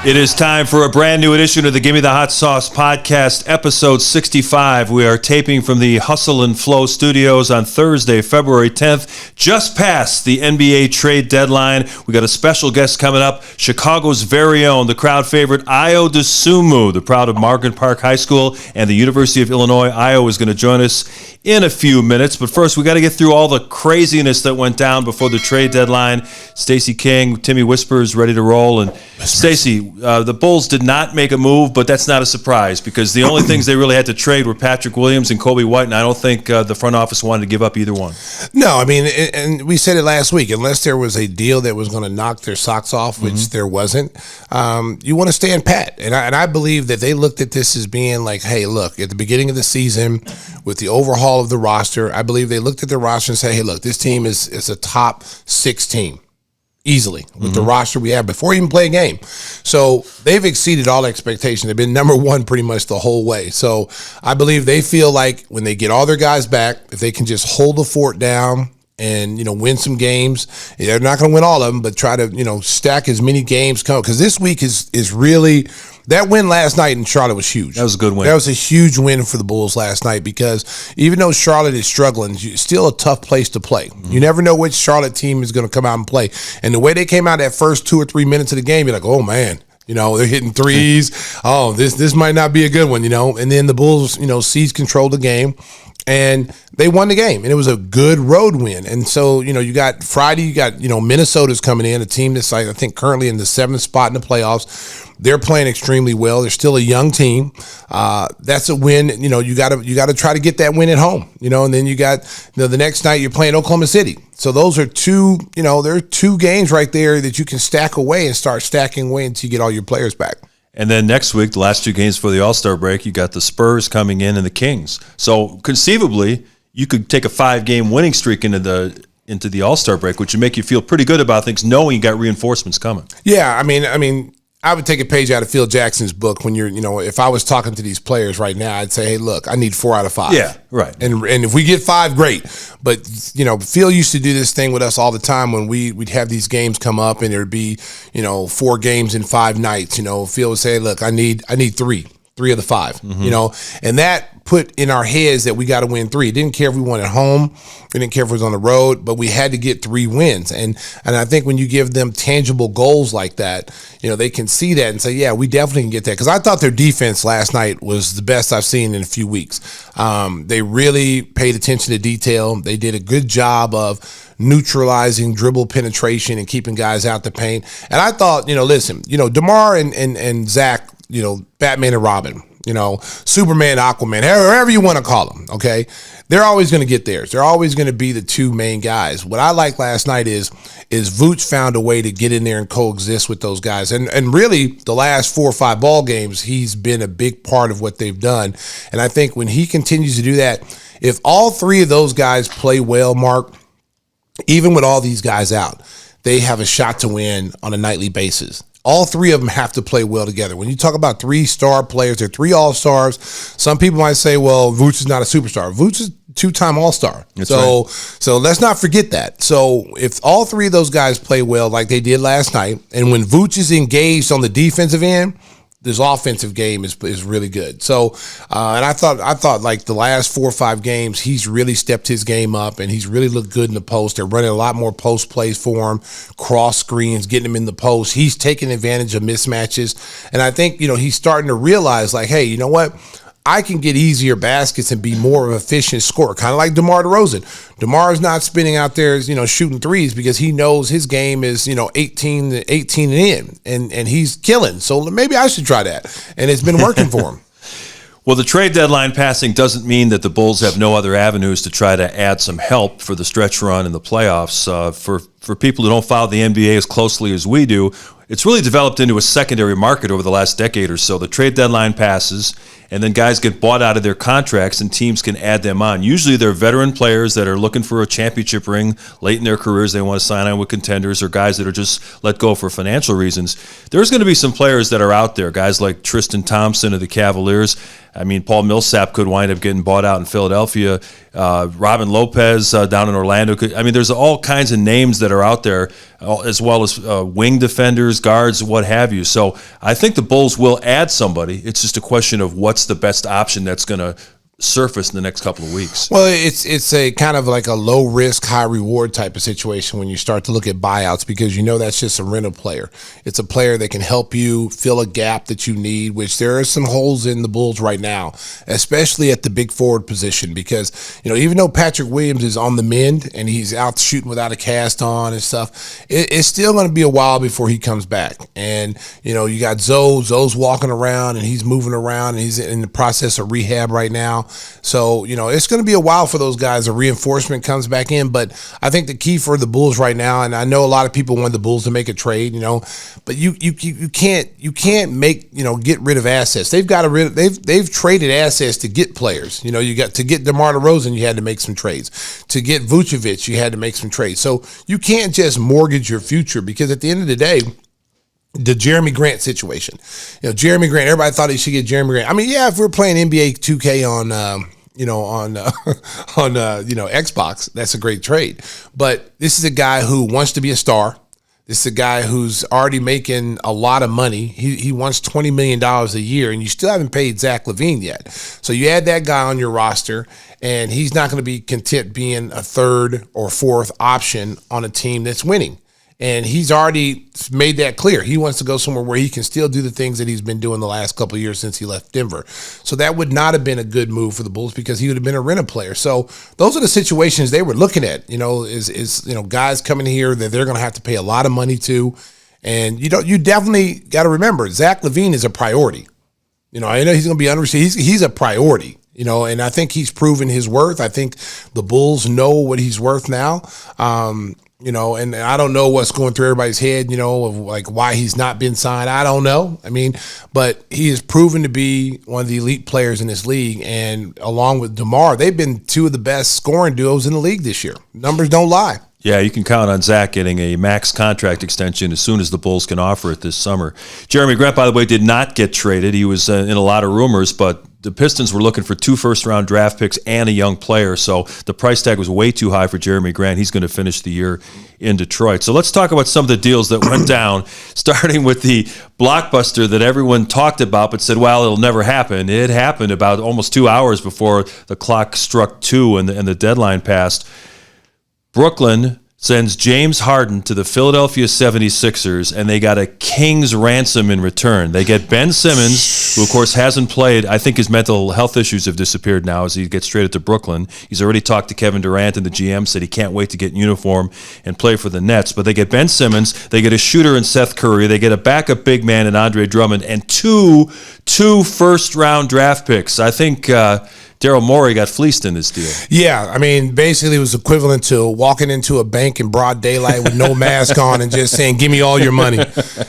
It is time for a brand new edition of the Gimme the Hot Sauce podcast, episode 65. We are taping from the Hustle and Flow studios on Thursday, February 10th, just past the NBA trade deadline. We got a special guest coming up, Chicago's very own, the crowd favorite, Ayo Dosunmu, the proud of Margaret Park High School and the University of Illinois. Ayo is going to join us in a few minutes, but first we got to get through all the craziness that went down before the trade deadline. Stacey King, Timmy Whispers ready to roll, and Stacey, the Bulls did not make a move, but that's not a surprise because the only things they really had to trade were Patrick Williams and Kobe White, and I don't think the front office wanted to give up either one. No, I mean, and we said it last week, unless there was a deal that was going to knock their socks off, which there wasn't, you want to stand pat. And I believe that they looked at this as being like, hey, look, at the beginning of the season with the overhaul of the roster, I believe they looked at the roster and said, hey, look, this team is a top 6 team. Easily with the roster we have before you even play a game. So they've exceeded all expectations. They've been number one pretty much the whole way. So I believe they feel like when they get all their guys back, if they can just hold the fort down and, win some games, they're not going to win all of them, but try to, stack as many games come. Because this week is really, that win last night in Charlotte was huge. That was a good win. That was a huge win for the Bulls last night because even though Charlotte is struggling, it's still a tough place to play. You never know which Charlotte team is going to come out and play. And the way they came out that first 2 or 3 minutes of the game, you're like, oh, man. They're hitting threes. Oh, this might not be a good one, And then the Bulls, seized control of the game. And they won the game, and it was a good road win. And so, you got Friday, you got, Minnesota's coming in, a team that's, I think, currently in the 7th spot in the playoffs. They're playing extremely well. They're still a young team. That's a win. You got to try to get that win at home. And then you got the next night you're playing Oklahoma City. So those are two. There are 2 games right there that you can stack away and start stacking away until you get all your players back. And then next week, the last 2 games for the All-Star break, you got the Spurs coming in and the Kings. So conceivably, you could take a 5-game winning streak into the All-Star break, which would make you feel pretty good about things, knowing you got reinforcements coming. Yeah, I mean, I would take a page out of Phil Jackson's book when you're, if I was talking to these players right now, I'd say, hey, look, I need 4 out of 5. Yeah, right. And if we get 5, great. But, Phil used to do this thing with us all the time when we'd have these games come up and there'd be, 4 games in 5 nights. Phil would say, look, I need 3 of the 5, and that put in our heads that we got to win 3. Didn't care if we won at home. We didn't care if it was on the road, but we had to get 3 wins. And I think when you give them tangible goals like that, they can see that and say, yeah, we definitely can get that. Because I thought their defense last night was the best I've seen in a few weeks. They really paid attention to detail. They did a good job of neutralizing dribble penetration and keeping guys out the paint. And I thought, listen, DeMar and Zach, Batman and Robin, Superman, Aquaman, however you want to call them, okay? They're always going to get theirs. They're always going to be the 2 main guys. What I liked last night is Vooch found a way to get in there and coexist with those guys. And really, the last 4 or 5 ball games, he's been a big part of what they've done. And I think when he continues to do that, if all 3 of those guys play well, Mark, even with all these guys out, they have a shot to win on a nightly basis. All 3 of them have to play well together. When you talk about 3 star players, they're 3 all-stars. Some people might say, well, Vooch is not a superstar. Vooch is a 2-time all-star. So let's not forget that. So if all 3 of those guys play well like they did last night, and when Vooch is engaged on the defensive end, this offensive game is really good. So, and I thought like the last 4 or 5 games, he's really stepped his game up and he's really looked good in the post. They're running a lot more post plays for him, cross screens, getting him in the post. He's taking advantage of mismatches. And I think, he's starting to realize like, hey, you know what? I can get easier baskets and be more of an efficient scorer, kind of like DeMar DeRozan. DeMar's not spinning out there, shooting threes because he knows his game is, 18 and in, and he's killing. So maybe I should try that. And it's been working for him. Well, the trade deadline passing doesn't mean that the Bulls have no other avenues to try to add some help for the stretch run in the playoffs. For people who don't follow the NBA as closely as we do, it's really developed into a secondary market over the last decade or so. The trade deadline passes, and then guys get bought out of their contracts and teams can add them on. Usually they're veteran players that are looking for a championship ring late in their careers. They want to sign on with contenders, or guys that are just let go for financial reasons. There's going to be some players that are out there, guys like Tristan Thompson of the Cavaliers. I mean, Paul Millsap could wind up getting bought out in Philadelphia. Robin Lopez down in Orlando. There's all kinds of names that are out there, as well as wing defenders, guards, what have you. So I think the Bulls will add somebody. It's just a question of what's the best option that's going to surface in the next couple of weeks. Well, it's a kind of like a low risk, high reward type of situation when you start to look at buyouts, because that's just a rental player. It's a player that can help you fill a gap that you need, which there are some holes in the Bulls right now, especially at the big forward position, because even though Patrick Williams is on the mend and he's out shooting without a cast on and stuff, it's still going to be a while before he comes back. And you got Zoe's walking around and he's moving around and he's in the process of rehab right now. So, it's going to be a while for those guys. A reinforcement comes back in. But I think the key for the Bulls right now, and I know a lot of people want the Bulls to make a trade, but you can't make, get rid of assets. They've traded assets to get players. You got to get DeMar DeRozan, you had to make some trades. To get Vucevic, you had to make some trades. So you can't just mortgage your future, because at the end of the day, the Jeremy Grant situation. Jeremy Grant, everybody thought he should get Jeremy Grant. If we're playing NBA 2K on Xbox, that's a great trade. But this is a guy who wants to be a star. This is a guy who's already making a lot of money. He wants $20 million a year, and you still haven't paid Zach LaVine yet. So you add that guy on your roster, and he's not going to be content being a third or fourth option on a team that's winning. And he's already made that clear. He wants to go somewhere where he can still do the things that he's been doing the last couple of years since he left Denver. So that would not have been a good move for the Bulls, because he would have been a rental player. So those are the situations they were looking at, guys coming here that they're going to have to pay a lot of money to. And you definitely got to remember, Zach LaVine is a priority. I know he's going to be unrestricted. He's a priority. And I think he's proven his worth. I think the Bulls know what he's worth now. And I don't know what's going through everybody's head, of like why he's not been signed. I don't know. But he has proven to be one of the elite players in this league. And along with DeMar, they've been two of the best scoring duos in the league this year. Numbers don't lie. Yeah, you can count on Zach getting a max contract extension as soon as the Bulls can offer it this summer. Jeremy Grant, by the way, did not get traded. He was in a lot of rumors, but the Pistons were looking for 2 first-round draft picks and a young player, so the price tag was way too high for Jeremy Grant. He's going to finish the year in Detroit. So let's talk about some of the deals that went down, starting with the blockbuster that everyone talked about but said, well, it'll never happen. It happened about almost 2 hours before the clock struck 2 and the deadline passed. Brooklyn sends James Harden to the Philadelphia 76ers, and they got a king's ransom in return. They get Ben Simmons, who, of course, hasn't played. I think his mental health issues have disappeared now as he gets traded to Brooklyn. He's already talked to Kevin Durant, and the GM said he can't wait to get in uniform and play for the Nets. But they get Ben Simmons, they get a shooter in Seth Curry, they get a backup big man in Andre Drummond, and two first-round draft picks. I think Daryl Morey got fleeced in this deal. Yeah, basically it was equivalent to walking into a bank in broad daylight with no mask on and just saying, give me all your money.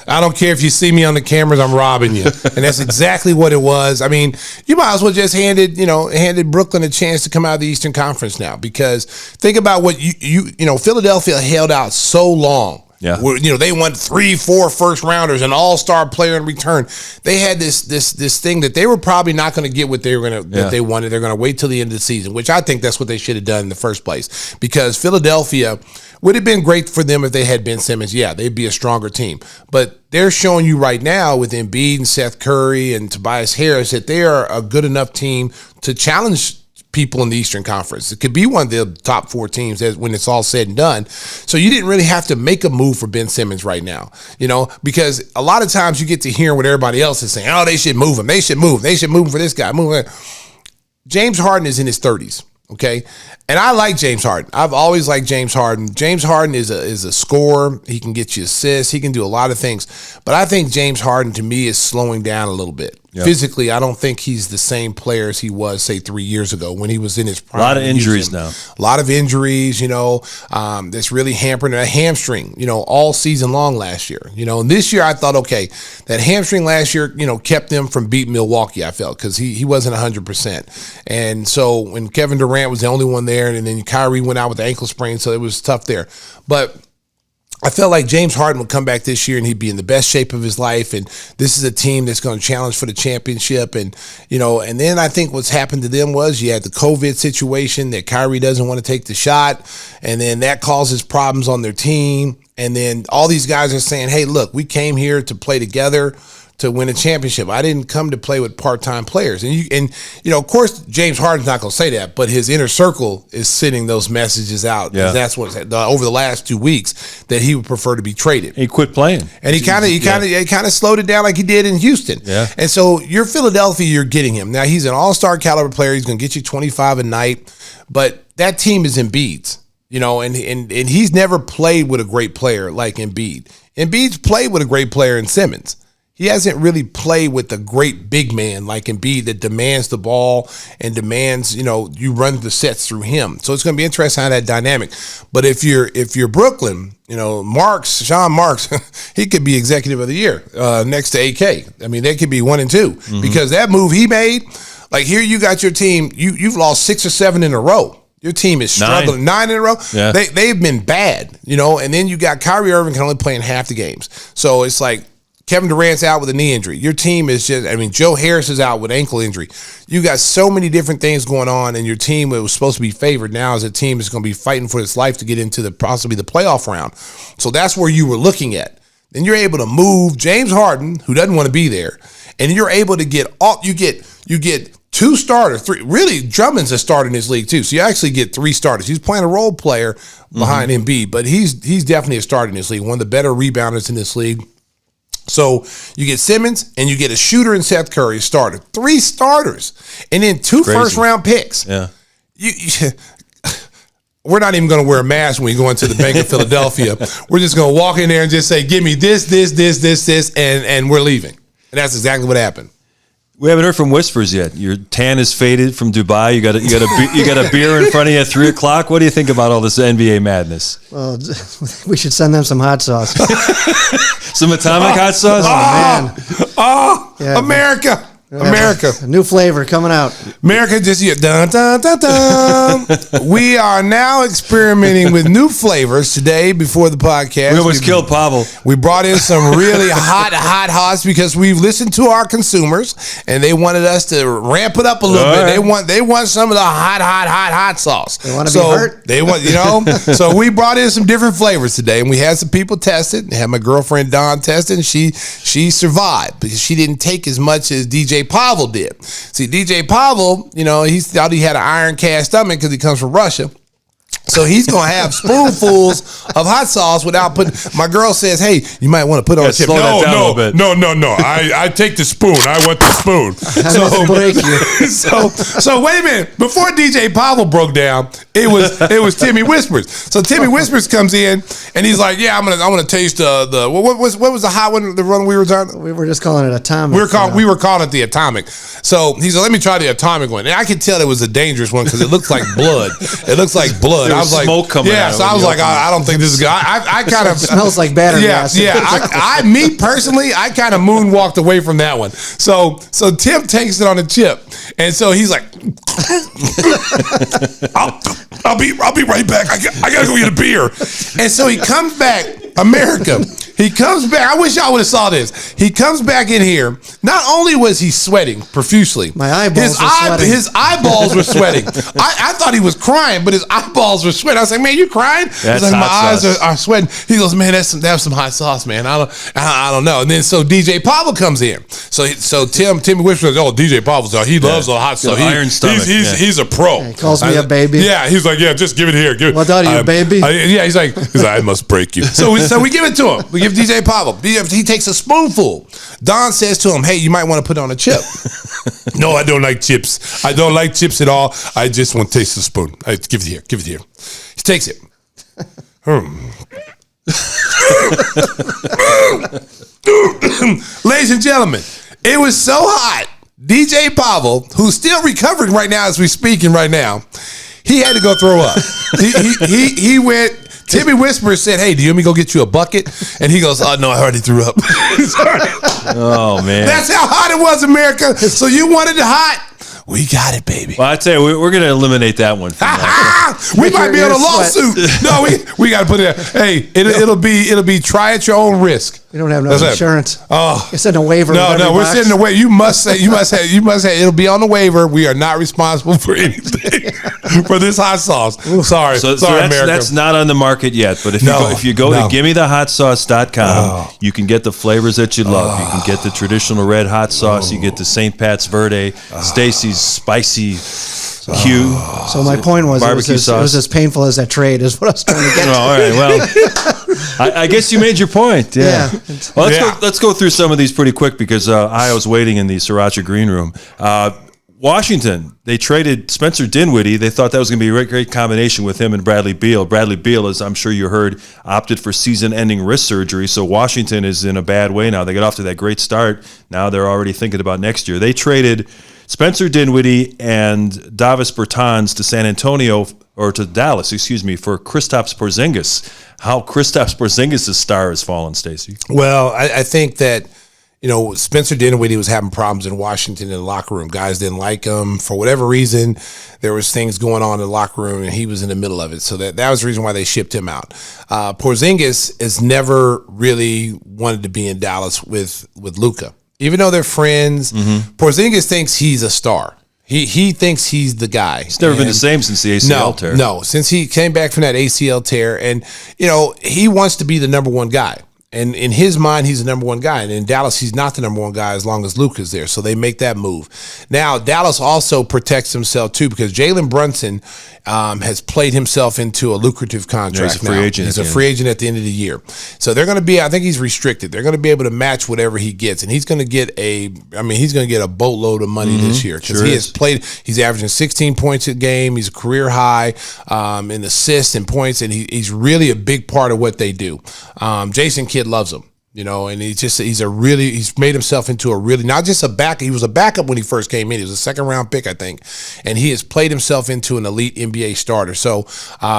I don't care if you see me on the cameras, I'm robbing you. And that's exactly what it was. You might as well just handed Brooklyn a chance to come out of the Eastern Conference now, because think about what Philadelphia held out so long. Yeah. They won 3-4 first rounders, an all-star player in return. They had this thing that they were probably not going to get what they were going to that they wanted. They're going to wait till the end of the season, which I think that's what they should have done in the first place, because Philadelphia would have been great for them if they had Ben Simmons. Yeah, they'd be a stronger team. But they're showing you right now with Embiid and Seth Curry and Tobias Harris that they are a good enough team to challenge people in the Eastern Conference. It could be one of the top 4 teams when it's all said and done. So you didn't really have to make a move for Ben Simmons right now, because a lot of times you get to hear what everybody else is saying. Oh, they should move him. They should move him for this guy. James Harden is in his 30s. Okay. And I like James Harden. I've always liked James Harden. James Harden is a scorer. He can get you assists. He can do a lot of things. But I think James Harden, to me, is slowing down a little bit. Yep. Physically, I don't think he's the same player as he was, say, 3 years ago when he was in his prime. A lot of injuries now. A lot of injuries, that's really hampering a hamstring, all season long last year. And this year I thought, okay, that hamstring last year, kept them from beating Milwaukee, I felt, because he wasn't 100%. And so when Kevin Durant was the only one there, and then Kyrie went out with the ankle sprain, so it was tough there. But I felt like James Harden would come back this year and he'd be in the best shape of his life. And this is a team that's going to challenge for the championship. And, and then I think what's happened to them was you had the COVID situation that Kyrie doesn't want to take the shot. And then that causes problems on their team. And then all these guys are saying, hey, look, we came here to play together to win a championship. I didn't come to play with part-time players. And of course, James Harden's not going to say that, but his inner circle is sending those messages out. Yeah. That's what over the last 2 weeks that he would prefer to be traded. He quit playing. And he kind of slowed it down like he did in Houston. Yeah. And so you're Philadelphia, you're getting him. Now he's an all-star caliber player. He's going to get you 25 a night, but that team is Embiid's. And he's never played with a great player like Embiid. Embiid's played with a great player in Simmons. He hasn't really played with a great big man like Embiid that demands the ball and demands, you run the sets through him. So it's going to be interesting how that dynamic. But if you're Brooklyn, Sean Marks, he could be executive of the year next to AK. I mean, they could be 1 and 2 because that move he made, like here you got your team, you've lost 6 or 7 in a row. Your team is struggling. 9 in a row. Yeah. They've been bad, and then you got Kyrie Irving can only play in half the games. So it's like, Kevin Durant's out with a knee injury. Your team is Joe Harris is out with ankle injury. You got so many different things going on, and your team that was supposed to be favored now is a team that's going to be fighting for its life to get into possibly the playoff round. So that's where you were looking at. Then you're able to move James Harden, who doesn't want to be there, and you're able to get you get 2 starters, 3. Really, Drummond's a starter in this league too. So you actually get 3 starters. He's playing a role player behind Embiid, but he's definitely a starter in this league. One of the better rebounders in this league. So you get Simmons and you get a shooter in Seth Curry, a starter. 3 starters. And then 2 first-round picks. Yeah. We're not even going to wear a mask when we go into the Bank of Philadelphia. We're just going to walk in there and just say, give me this, and we're leaving. And that's exactly what happened. We haven't heard from Whispers yet. Your tan is faded from Dubai. You got a beer in front of you at 3:00. What do you think about all this NBA madness? Well, we should send them some hot sauce. Some atomic hot sauce? Oh, man. America. America. A new flavor coming out. America just here. Dun, dun, dun, dun. We are now experimenting with new flavors today before the podcast. We almost killed Pavel. We brought in some really hot because we've listened to our consumers and they wanted us to ramp it up a little bit. Right. They want some of the hot sauce. They want to be hurt. They want, So we brought in some different flavors today and we had some people test it. I had my girlfriend Dawn test it and she survived because she didn't take as much as DJ Pavel did. See, DJ Pavel, he thought he had an iron cast stomach because he comes from Russia. So he's going to have spoonfuls of hot sauce without putting. My girl says, hey, you might want to put on a chip. No. I take the spoon. I want the spoon. So wait a minute. Before DJ Pavel broke down, it was Timmy Whispers. So Timmy Whispers comes in and he's like, yeah, I'm gonna taste the what was the hot one, the one we were talking? We were just calling it Atomic. We were calling it the Atomic. So he said, let me try the Atomic one. And I could tell it was a dangerous one because it looks like blood. It looks like blood. I was like, smoke coming out. So I was like, I don't think this is good. I kind of smells like battery gas. Yeah. Me personally, I kind of moonwalked away from that one. So Tim takes it on a chip, and so he's like, I'll be right back. I gotta go get a beer. And so he comes back, America. He comes back. I wish y'all would have saw this. He comes back in here. Not only was he sweating profusely, my eyeballs were sweating. His eyeballs were sweating. I thought he was crying, but his eyeballs were sweating. I was like, man, you crying? That's like, hot my sauce. eyes are sweating. He goes, man, that's some hot sauce, man. I don't know. And then so DJ Pavel comes in. So Timmy Whispers, DJ Pavel's he loves the hot sauce. Iron stomach. He's a pro. He calls me a baby. Yeah, he's like, yeah, just give it here. What are you, baby? He's like, I must break you. So we give it to him. We give DJ Pavel. He takes a spoonful. Don says to him, hey, you might want to put on a chip. No, I don't like chips. I don't like chips at all. I just want to taste the spoon. Give it here. He takes it. Ladies and gentlemen, It was so hot. DJ Pavel, who's still recovering right now as we're speaking right now, he had to go throw up. He went. Timmy Whisper said, "Hey, do you want me to go get you a bucket?" And he goes, "Oh no, I already threw up." Oh man, that's how hot it was, America. So you wanted it hot. We got it, baby. Well, I tell you, we're going to eliminate that one. We might be on a lawsuit. No, we got to put it. Hey, it'll be try at your own risk. We don't have no insurance. Oh, it's in a waiver. No, we're sending a waiver. You must say. It'll be on the waiver. We are not responsible for anything for this hot sauce. Sorry, America. That's not on the market yet. But if you go to GimmeTheHotSauce.com, you can get the flavors that you love. You can get the traditional red hot sauce. You get the St. Pat's Verde, Stacey's spicy Q. So my point was, barbecue it was as painful as that trade is what I was trying to get to. All right, well, I guess you made your point. Yeah. Well, let's go through some of these pretty quick because Ayo's waiting in the Sriracha Green Room. Washington, they traded Spencer Dinwiddie. They thought that was going to be a great combination with him and Bradley Beal. Bradley Beal, as I'm sure you heard, opted for season-ending wrist surgery, so Washington is in a bad way now. They got off to that great start. Now they're already thinking about next year. They traded Spencer Dinwiddie and Davis Bertans to to Dallas, for Kristaps Porzingis. How Kristaps Porzingis' star has fallen, Stacey. Well, I think that, Spencer Dinwiddie was having problems in Washington in the locker room. Guys didn't like him. For whatever reason, there was things going on in the locker room, and he was in the middle of it. So that was the reason why they shipped him out. Porzingis has never really wanted to be in Dallas with Luka. Even though they're friends, Porzingis thinks he's a star. He thinks he's the guy. He's never been the same since the ACL tear. No, since he came back from that ACL tear. And, he wants to be the number one guy. And in his mind, he's the number one guy. And in Dallas, he's not the number one guy as long as Luka's there. So they make that move. Now, Dallas also protects himself, too, because Jalen Brunson has played himself into a lucrative contract. He's a free agent. He's a free agent at the end of the year. So they're going to be, I think he's restricted. They're going to be able to match whatever he gets. And he's going to get a boatload of money this year. Because he's averaging 16 points a game. He's a career high in assists and points. And he's really a big part of what they do. Jason Kidd loves him, and he's made himself into a really, not just a backup. He was a backup when he first came in. He was a second-round pick, I think, and he has played himself into an elite NBA starter. So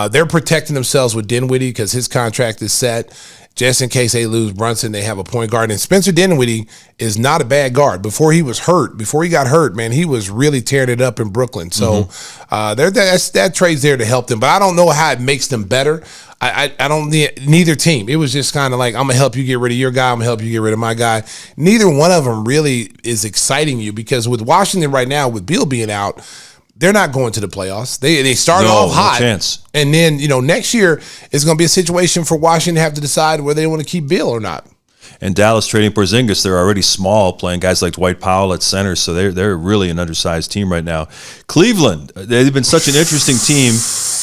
they're protecting themselves with Dinwiddie because his contract is set. Just in case they lose Brunson, they have a point guard. And Spencer Dinwiddie is not a bad guard. Before he got hurt, man, he was really tearing it up in Brooklyn. So that trade's there to them. But I don't know how it makes them better. I don't need neither team. It was just kind of like, I'm going to help you get rid of your guy. I'm going to help you get rid of my guy. Neither one of them really is exciting you because with Washington right now, with Beal being out, they're not going to the playoffs. They started off hot. No chance. And then, next year it's going to be a situation for Washington to have to decide whether they want to keep Beal or not. And Dallas trading Porzingis, they're already small, playing guys like Dwight Powell at center, so they're really an undersized team right now. Cleveland, they've been such an interesting team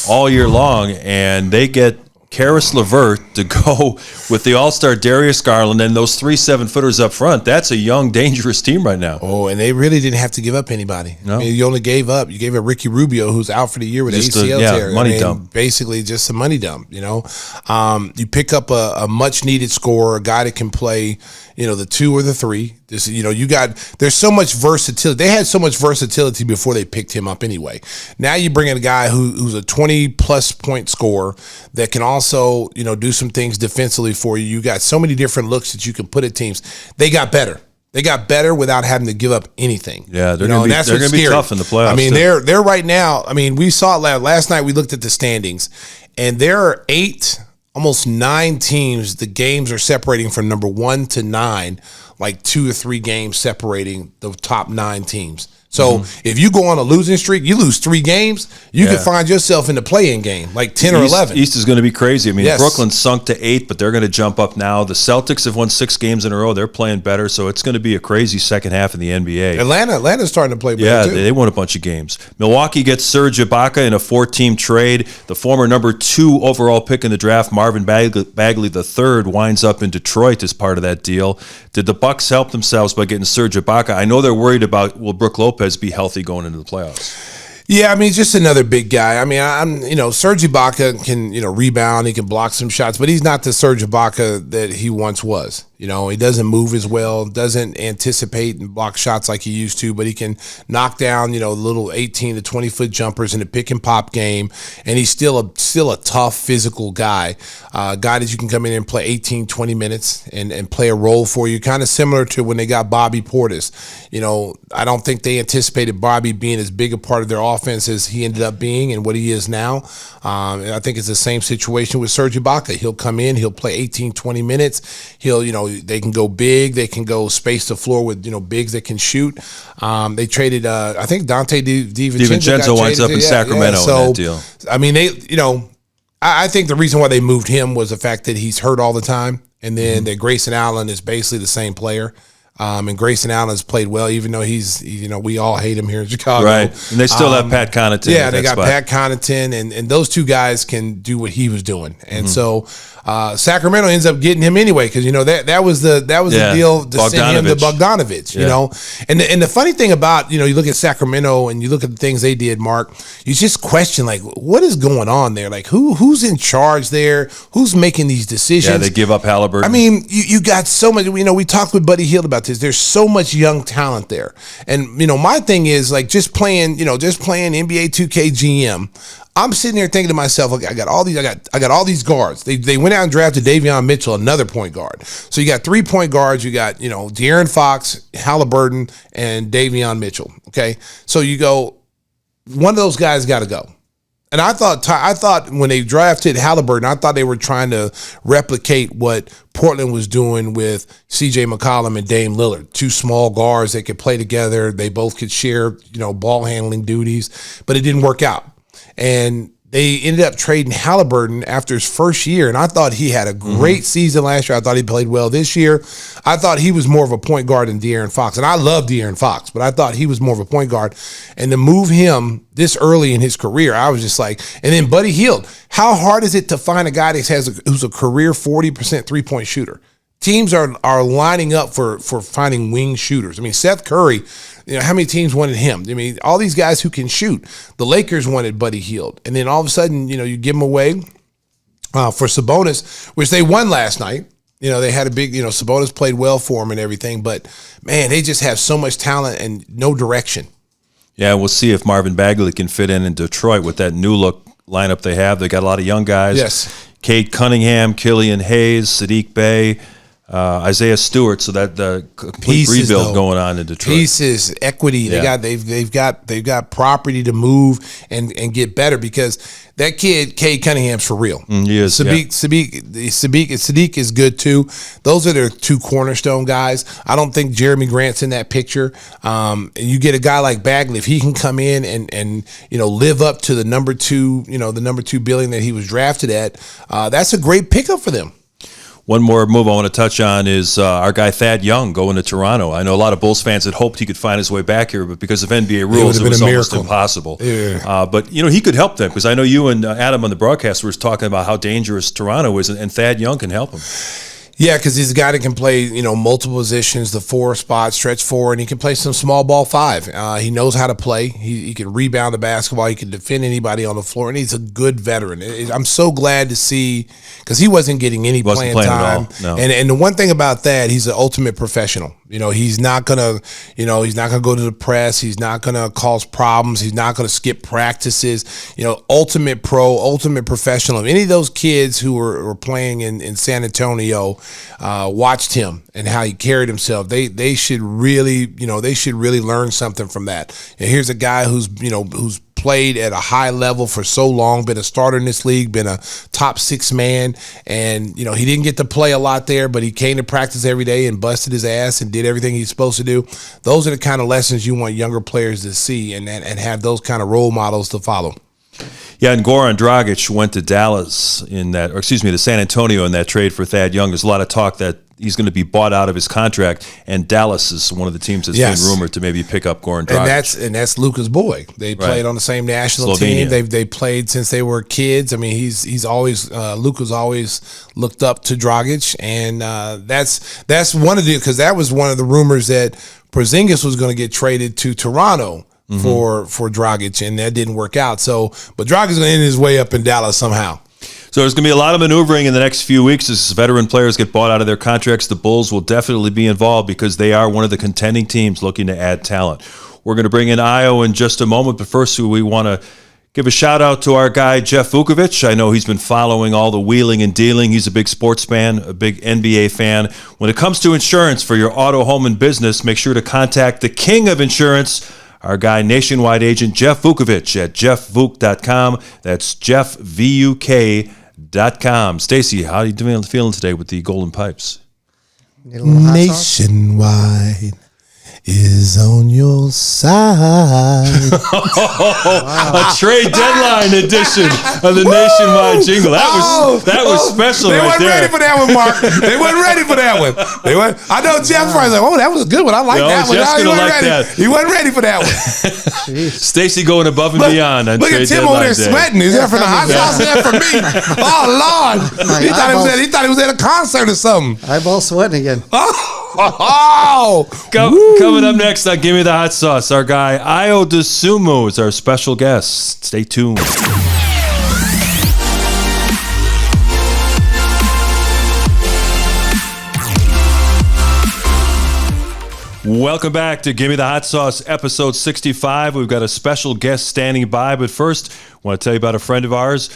all year long, and they get Karis LeVert to go with the all-star Darius Garland and those 3 7-footers up front. That's a young, dangerous team right now. Oh, and they really didn't have to give up anybody. No. I mean, you gave up Ricky Rubio, who's out for the year with ACL tear. Money dump. Basically just a money dump, You pick up a much-needed scorer, a guy that can play, the 2 or the 3. There's so much versatility. They had so much versatility before they picked him up anyway. Now you bring in a guy who's a 20-plus point scorer that can also, do some things defensively for you. You got so many different looks that you can put at teams. They got better. They got better without having to give up anything. Yeah, they're going to be tough in the playoffs. I mean, they're right now. I mean, we saw it last night. We looked at the standings, and there are 8, almost 9 teams. The games are separating from number 1 to 9, like 2 or 3 games separating the top 9 teams. So if you go on a losing streak, you lose 3 games, you can find yourself in the play-in game, like 10 or 11. East is going to be crazy. I mean, Brooklyn sunk to 8, but they're going to jump up now. The Celtics have won 6 games in a row. They're playing better, so it's going to be a crazy second half in the NBA. Atlanta's starting to play better, too. Yeah, they won a bunch of games. Milwaukee gets Serge Ibaka in a 4-team trade. The former number 2 overall pick in the draft, Marvin Bagley III, winds up in Detroit as part of that deal. Did the Bucks help themselves by getting Serge Ibaka? I know they're worried about, will Brook Lopez be healthy going into the playoffs? Yeah, I mean, just another big guy. I mean, Serge Ibaka can, rebound. He can block some shots, but he's not the Serge Ibaka that he once was. He doesn't move as well, doesn't anticipate and block shots like he used to, but he can knock down, little 18 to 20 foot jumpers in a pick and pop game. And he's still a tough physical guy, guy that you can come in and play 18, 20 minutes and play a role for you. Kind of similar to when they got Bobby Portis. I don't think they anticipated Bobby being as big a part of their offense as he ended up being and what he is now. And I think it's the same situation with Serge Ibaka. He'll come in, he'll play 18, 20 minutes. They can go big, they can go space the floor with, bigs that can shoot. They traded, I think Dante DiVincenzo winds up in Sacramento in that deal. I mean, I think the reason why they moved him was the fact that he's hurt all the time. And then that Grayson Allen is basically the same player. And Grayson Allen has played well, even though we all hate him here in Chicago. Right. And they still have Pat Connaughton. Yeah, they got Pat Connaughton, and those two guys can do what he was doing. And so Sacramento ends up getting him anyway, because that was the deal to send him to Bogdanovich. And the funny thing about you look at Sacramento and you look at the things they did, Mark, you just question like what is going on there? Like who's in charge there? Who's making these decisions? Yeah, they give up Halliburton. I mean, you got so much. We talked with Buddy Hield about this. There's so much young talent there, and my thing is like just playing NBA 2K GM. I'm sitting there thinking to myself, okay, I got all these guards. They went out and drafted Davion Mitchell, another point guard. So you got 3 point guards. You got De'Aaron Fox, Halliburton, and Davion Mitchell. Okay, so you go, one of those guys got to go. And I thought when they drafted Halliburton, I thought they were trying to replicate what Portland was doing with C.J. McCollum and Dame Lillard, 2 small guards that could play together. They both could share, ball handling duties, but it didn't work out. And they ended up trading Halliburton after his first year, and I thought he had a great season last year. I thought he played well this year. I thought he was more of a point guard than De'Aaron Fox, and I love De'Aaron Fox, but I thought he was more of a point guard. And to move him this early in his career, I was just like, and then Buddy Hield. How hard is it to find a guy that who's a career 40% 3-point shooter? Teams are lining up for finding wing shooters. I mean, Seth Curry, how many teams wanted him? I mean, all these guys who can shoot. The Lakers wanted Buddy Hield. And then all of a sudden, you give him away for Sabonis, which they won last night. They had a big, Sabonis played well for him and everything. But, man, they just have so much talent and no direction. Yeah, we'll see if Marvin Bagley can fit in Detroit with that new look lineup they have. They got a lot of young guys. Yes. Cade Cunningham, Killian Hayes, Sadiq Bey, Isaiah Stewart, so that the complete rebuild going on in Detroit. Pieces, equity. Yeah. They've got property to move and get better, because that kid Cade Cunningham's for real. He is. Sadiq is good too. Those are their 2 cornerstone guys. I don't think Jeremy Grant's in that picture. You get a guy like Bagley, if he can come in and live up to the number 2 billing that he was drafted at. That's a great pickup for them. One more move I want to touch on is our guy Thad Young going to Toronto. I know a lot of Bulls fans had hoped he could find his way back here, but because of NBA rules, it was almost impossible. Yeah. But he could help them, because I know you and Adam on the broadcast were talking about how dangerous Toronto is, and Thad Young can help him. Yeah, because he's a guy that can play, multiple positions, the 4 spot, stretch 4, and he can play some small ball 5. He knows how to play. He can rebound the basketball. He can defend anybody on the floor, and he's a good veteran. I'm so glad to see, because he wasn't getting any playing time. No. And the one thing about that, he's an ultimate professional. He's not gonna go to the press. He's not gonna cause problems. He's not gonna skip practices. Ultimate pro, ultimate professional. If any of those kids who were playing in San Antonio watched him and how he carried himself, they should really learn something from that. And here's a guy who's played at a high level for so long, been a starter in this league, been a top 6 man, and he didn't get to play a lot there, but he came to practice every day and busted his ass and did everything he's supposed to do. Those are the kind of lessons you want younger players to see and have those kind of role models to follow. Yeah, and Goran Dragic went to to San Antonio in that trade for Thad Young. There's a lot of talk that he's going to be bought out of his contract, and Dallas is one of the teams that's been rumored to maybe pick up Goran Dragic. And that's Luka's boy. They played on the same national team. They played since they were kids. I mean, he's always Luka's always looked up to Dragic, and that's one of because that was one of the rumors that Porzingis was going to get traded to Toronto for Dragic, and that didn't work out. But Dragic's going to end his way up in Dallas somehow. So So there's going to be a lot of maneuvering in the next few weeks as veteran players get bought out of their contracts. The Bulls will definitely be involved because they are one of the contending teams looking to add talent. We're going to bring in Ayo in just a moment, but first we want to give a shout out to our guy, Jeff Vukovic. I know he's been following all the wheeling and dealing. He's a big sports fan, a big NBA fan. When it comes to insurance for your auto, home, and business, make sure to contact the king of insurance, our guy, nationwide agent Jeff Vukovic at jeffvuk.com. That's jeffvuk.com. Stacey, how are you feeling today with the Golden Pipes? Nationwide is on your side. A trade deadline edition of the Nationwide jingle. That was special they right there. They wasn't ready for that one, Mark. They wasn't ready for that one. I know Jeff probably like, oh, that was a good one. I like that one. Jeff's gonna like that. He wasn't ready for that one. Stacey going above and beyond on Look trade at Tim over there day. sweating. Is that for the hot sauce? Is that for me? Oh, Lord. He thought he was at a concert or something. Eyeball sweating again. Coming up next on Gimme the Hot Sauce, our guy Ayo Dosunmu is our special guest. Stay tuned. Welcome back to Gimme the Hot Sauce, episode 65. We've got a special guest standing by, but first, I want to tell you about a friend of ours,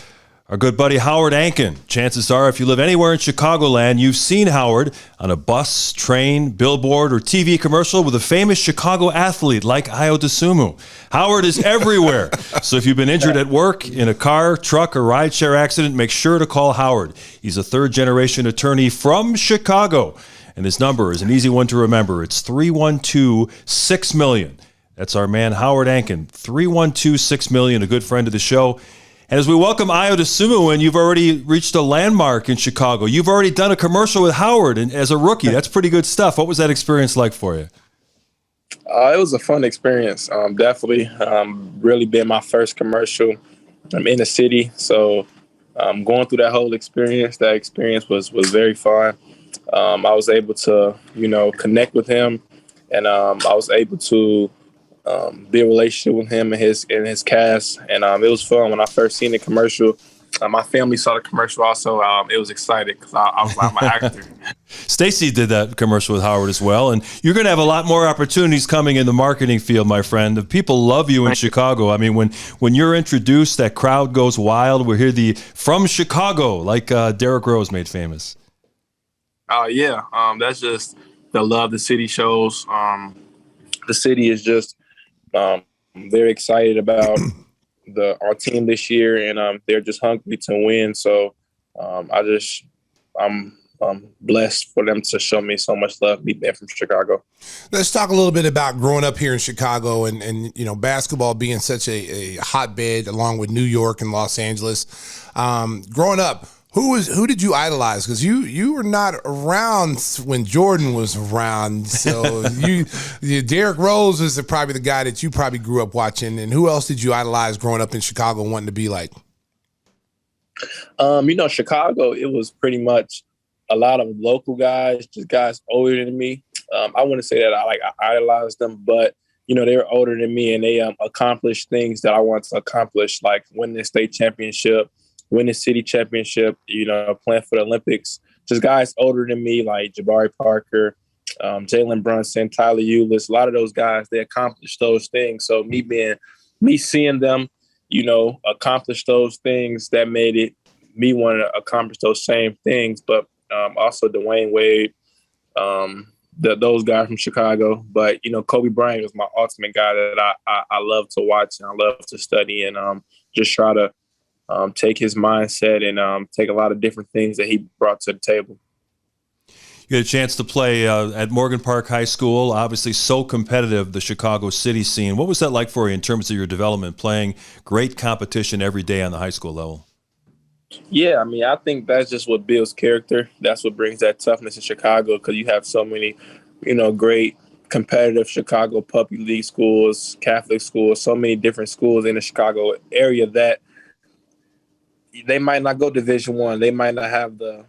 our good buddy Howard Ankin. Chances are, if you live anywhere in Chicagoland, you've seen Howard on a bus, train, billboard, or TV commercial with a famous Chicago athlete like Ayo Dosunmu. Howard is everywhere. So if you've been injured at work, in a car, truck, or rideshare accident, make sure to call Howard. He's a third-generation attorney from Chicago. And his number is an easy one to remember. It's 312-6-million. That's our man Howard Ankin, 312-6-million, a good friend of the show. And as we welcome Ayo Dosunmu, and you've already reached a landmark in Chicago. You've already done a commercial with Howard and as a rookie. That's pretty good stuff. What was that experience like for you? It was a fun experience. Definitely. Really been my first commercial. I'm in the city. So going through that whole experience, was very fun. I was able to, connect with him, and I was able to build a relationship with him and his cast. And it was fun. When I first seen the commercial, my family saw the commercial also. It was excited because I was like my actor. Stacey did that commercial with Howard as well. And you're going to have a lot more opportunities coming in the marketing field, my friend. People love you in Chicago. I mean, when you're introduced, that crowd goes wild. We hear the from Chicago, like Derrick Rose made famous. Yeah. That's just the love the city shows. The city is just very excited about our team this year, and they're just hungry to win. So I'm blessed for them to show me so much love, me being from Chicago. Let's talk a little bit about growing up here in Chicago and basketball being such a hotbed along with New York and Los Angeles. Growing up, who did you idolize? Because you were not around when Jordan was around. So Derrick Rose was probably the guy that you probably grew up watching. And who else did you idolize growing up in Chicago and wanting to be like? Chicago, it was pretty much a lot of local guys, just guys older than me. I wouldn't say that I idolized them, but they were older than me, and they accomplished things that I wanted to accomplish, like winning the state championship, winning the city championship, playing for the Olympics. Just guys older than me, like Jabari Parker, Jalen Brunson, Tyler Ulis. A lot of those guys, they accomplished those things. So me seeing them, accomplish those things, that made it me want to accomplish those same things. But also Dwayne Wade, those guys from Chicago. But, Kobe Bryant was my ultimate guy that I love to watch and I love to study, and just try to take his mindset and take a lot of different things that he brought to the table. You had a chance to play at Morgan Park High School, obviously so competitive, the Chicago city scene. What was that like for you in terms of your development, playing great competition every day on the high school level? Yeah, I think that's just what builds character. That's what brings that toughness in Chicago, because you have so many, great competitive Chicago Puppy League schools, Catholic schools, so many different schools in the Chicago area that they might not go Division I. They might not have the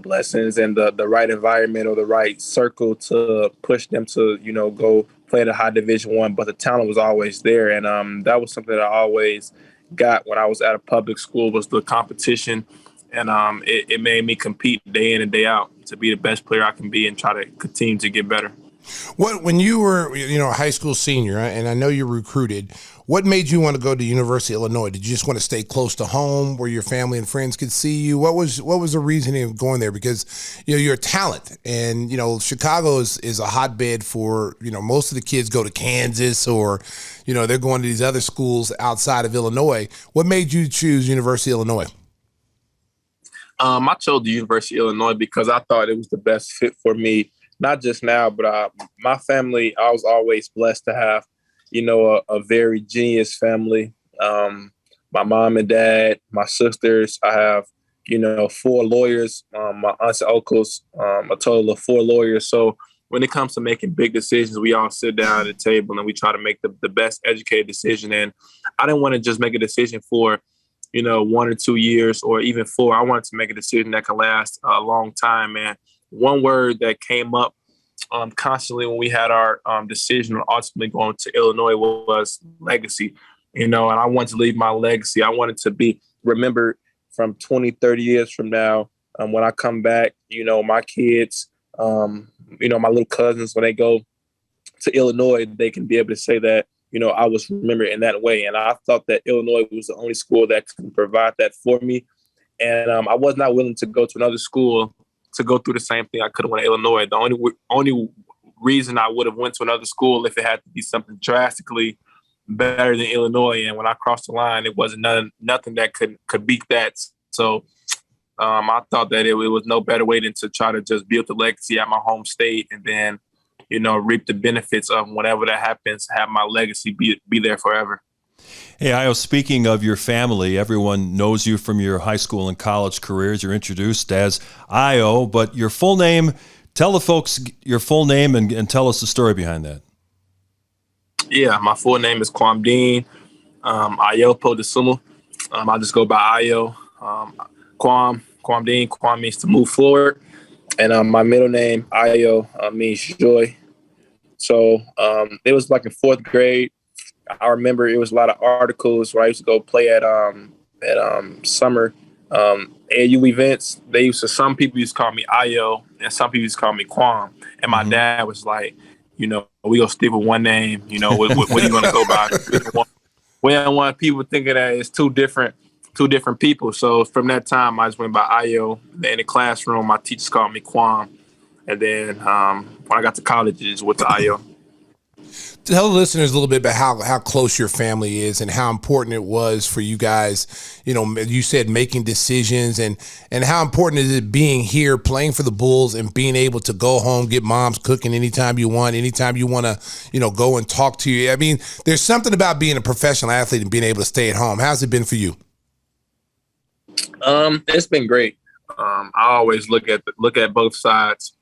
blessings and the right environment or the right circle to push them to, go play at a high Division I, but the talent was always there. And that was something that I always got when I was at a public school was the competition. And it made me compete day in and day out to be the best player I can be and try to continue to get better. When you were, a high school senior, and I know you recruited, what made you want to go to University of Illinois? Did you just want to stay close to home where your family and friends could see you? What was the reasoning of going there? Because, you're a talent, and, Chicago is a hotbed for, most of the kids go to Kansas or, they're going to these other schools outside of Illinois. What made you choose University of Illinois? I chose the University of Illinois because I thought it was the best fit for me, not just now, but my family. I was always blessed to have, a very genius family. My mom and dad, my sisters. I have, 4 lawyers. My aunts and uncles, a total of 4 lawyers. So when it comes to making big decisions, we all sit down at the table and we try to make the best educated decision. And I didn't want to just make a decision for 1 or 2 years or even 4. I wanted to make a decision that can last a long time. And one word that came up constantly when we had our decision on ultimately going to Illinois was legacy, and I wanted to leave my legacy. I wanted to be remembered from 20, 30 years from now. When I come back, my kids, my little cousins, when they go to Illinois, they can be able to say that, I was remembered in that way. And I thought that Illinois was the only school that could provide that for me. And I was not willing to go to another school to go through the same thing I could have went to Illinois. The only reason I would have went to another school if it had to be something drastically better than Illinois. And when I crossed the line, it wasn't nothing that could beat that. So I thought that it was no better way than to try to just build the legacy at my home state and then reap the benefits of whenever that happens, have my legacy be there forever. Hey, Ayo, speaking of your family, everyone knows you from your high school and college careers. You're introduced as Ayo, but your full name, tell the folks your full name and tell us the story behind that. Yeah, my full name is Ayo Dosunmu. I just go by Ayo. Kwamdeen. Kwam means to move forward. And my middle name, Ayo, means joy. So it was like in 4th grade. I remember it was a lot of articles where I used to go play at summer AU events. Some people used to call me Ayo and some people used to call me Kwam. And my dad was like, we gonna stick with one name. What are you gonna go by? We don't want people thinking that it's two different people. So from that time, I just went by Ayo. In the classroom, my teachers called me Kwam. And then when I got to college, it just went to Ayo. Tell the listeners a little bit about how close your family is and how important it was for you guys. You said making decisions and how important is it being here, playing for the Bulls and being able to go home, get mom's cooking anytime you want to, go and talk to you. I mean, there's something about being a professional athlete and being able to stay at home. How's it been for you? It's been great. I always look at both sides.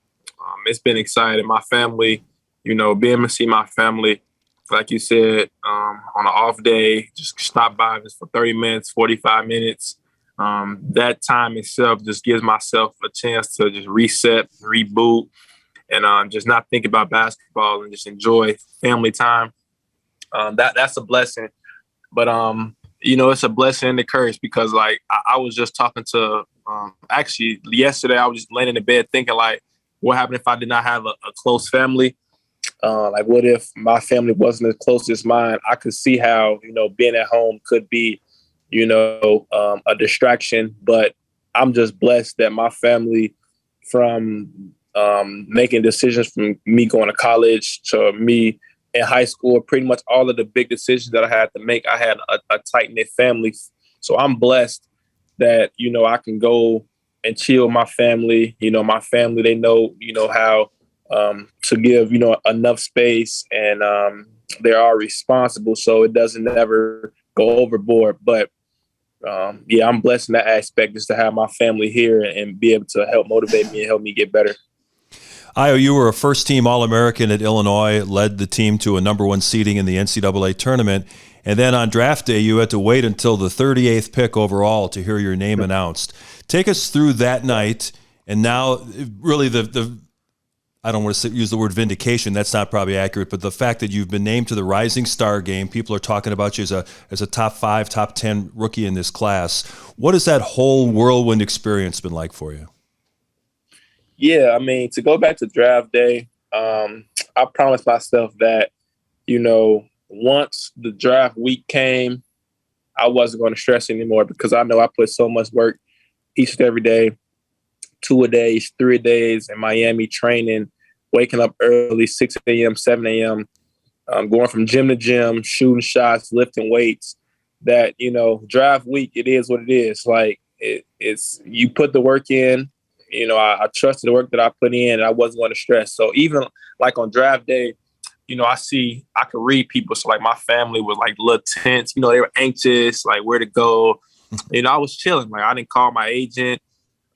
It's been exciting. My family, being able to see my family, like you said, on an off day, just stop by just for 30 minutes, 45 minutes. That time itself just gives myself a chance to just reset, reboot, and just not think about basketball and just enjoy family time. That's a blessing. But, it's a blessing and a curse because, like, I was just talking to, actually, yesterday I was just laying in the bed thinking, like, what happened if I did not have a close family? Like, what if my family wasn't as close as mine? I could see how, being at home could be, a distraction. But I'm just blessed that my family, from making decisions from me going to college to me in high school, pretty much all of the big decisions that I had to make, I had a tight-knit family. So I'm blessed that, I can go and chill with my family. My family, they know, how to give, enough space, and they are responsible, so it doesn't ever go overboard. But I'm blessed in that aspect, just to have my family here and be able to help motivate me and help me get better. Ayo, you were a first-team All-American at Illinois, led the team to a number 1 seeding in the NCAA tournament, and then on draft day, you had to wait until the 38th pick overall to hear your name announced. Take us through that night, and now really I don't want to use the word vindication. That's not probably accurate, but the fact that you've been named to the Rising Star game, people are talking about you as a top 5, top 10 rookie in this class. What has that whole whirlwind experience been like for you? Yeah, I mean, to go back to draft day, I promised myself that, once the draft week came, I wasn't going to stress anymore because I know I put so much work each and every day, 2-a-days, 3-a-days in Miami training, waking up early, 6 a.m., 7 a.m., going from gym to gym, shooting shots, lifting weights, that, draft week, it is what it is. Like, it's you put the work in. I trusted the work that I put in, and I wasn't going to stress. So even like on draft day, I could read people. So like my family was like a little tense. They were anxious, like where to go. I was chilling. Like I didn't call my agent.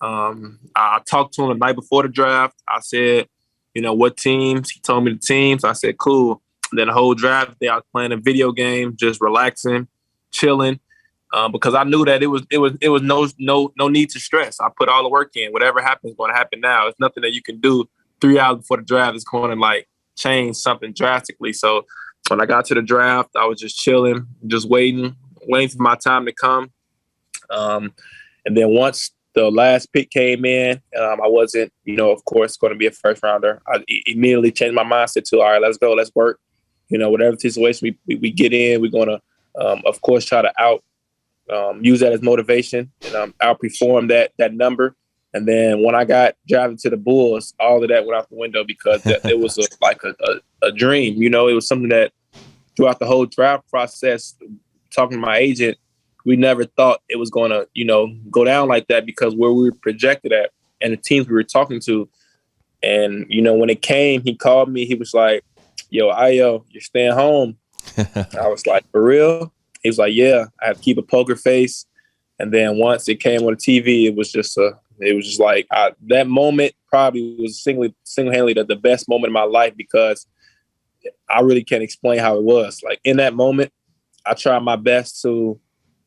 I talked to him the night before the draft. I said, what teams? He told me the teams. I said, cool. And then the whole draft day, I was playing a video game, just relaxing, chilling. Because I knew that it was no need to stress. I put all the work in. Whatever happens is going to happen now. It's nothing that you can do 3 hours before the draft is going to like change something drastically. So when I got to the draft, I was just chilling, just waiting for my time to come. And then once the last pick came in, I wasn't, of course, going to be a first rounder. I immediately changed my mindset to, all right, let's go, let's work. Whatever situation we get in, we're going to, of course, try to use that as motivation and outperform that number. And then when I got drafted to the Bulls, all of that went out the window because it was a dream. It was something that throughout the whole draft process, talking to my agent, we never thought it was going to, go down like that because where we were projected at and the teams we were talking to. And, when it came, he called me. He was like, yo, Ayo, you're staying home. I was like, for real? He was like, yeah, I have to keep a poker face. And then once it came on the TV, it was just like that moment probably was single-handedly the best moment of my life because I really can't explain how it was. Like in that moment, I tried my best to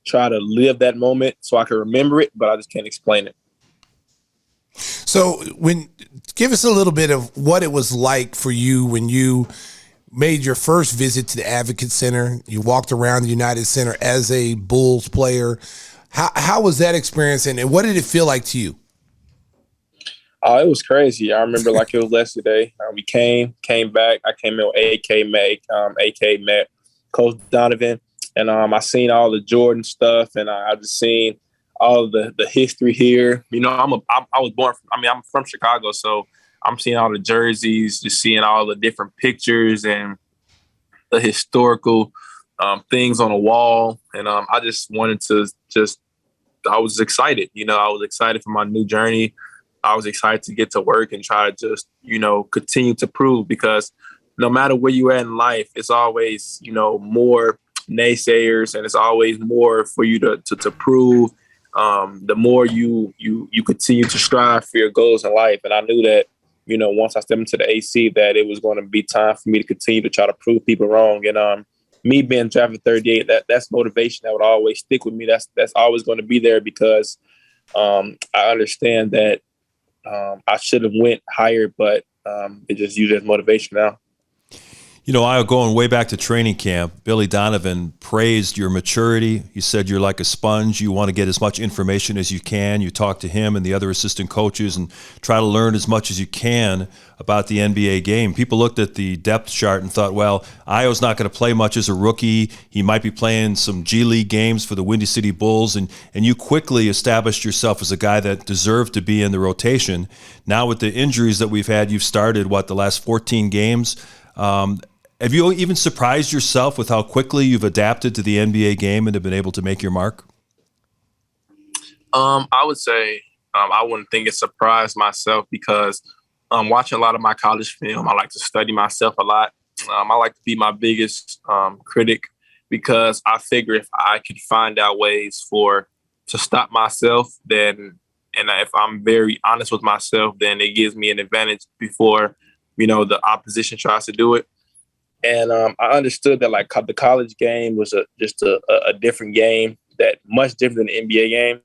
try to live that moment so I can remember it, but I just can't explain it. So give us a little bit of what it was like for you when you made your first visit to the Advocate Center. You walked around the United Center as a Bulls player. How was that experience, and what did it feel like to you? It was crazy. I remember like it was yesterday. We came back. I came in with AK met Coach Donovan, and I seen all the Jordan stuff, and I just seen all of the history here. I'm from Chicago, so I'm seeing all the jerseys, just seeing all the different pictures and the historical things on the wall. And I just wanted to I was excited. I was excited for my new journey. I was excited to get to work and try to just, continue to prove because no matter where you at in life, it's always, more naysayers and it's always more for you to prove. The more you continue to strive for your goals in life. And I knew that, once I stepped into the AC, that it was going to be time for me to continue to try to prove people wrong. And me being drafted 38, that's motivation that would always stick with me. That's always going to be there because I understand that I should have went higher, but it just used as motivation now. I going way back to training camp, Billy Donovan praised your maturity. He said you're like a sponge. You want to get as much information as you can. You talk to him and the other assistant coaches and try to learn as much as you can about the NBA game. People looked at the depth chart and thought, well, Ayo's not going to play much as a rookie. He might be playing some G League games for the Windy City Bulls. And you quickly established yourself as a guy that deserved to be in the rotation. Now with the injuries that we've had, you've started, the last 14 games. Have you even surprised yourself with how quickly you've adapted to the NBA game and have been able to make your mark? I would say I wouldn't think it surprised myself because watching a lot of my college film, I like to study myself a lot. I like to be my biggest critic because I figure if I could find out ways to stop myself, then and if I'm very honest with myself, then it gives me an advantage before, the opposition tries to do it. And I understood that like the college game was just a different game, that much different than the NBA game.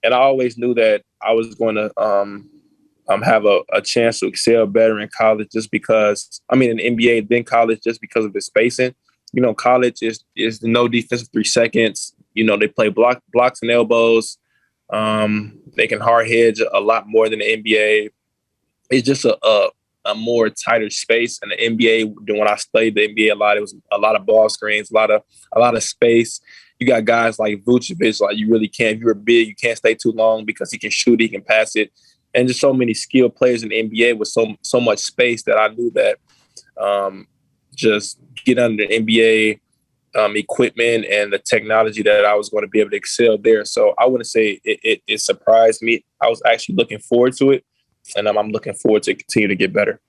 And I always knew that I was going to have a chance to excel better in college just because, in the NBA than college just because of the spacing. College is no defensive 3 seconds. They play blocks and elbows. They can hard hedge a lot more than the NBA. It's just a more tighter space. And the NBA, when I studied the NBA a lot, it was a lot of ball screens, a lot of space. You got guys like Vucevic, like you really can't, if you're big, you can't stay too long because he can shoot, he can pass it. And just so many skilled players in the NBA with so much space that I knew that just get under the NBA equipment and the technology that I was going to be able to excel there. So I wouldn't say it surprised me. I was actually looking forward to it. And I'm looking forward to continue to get better.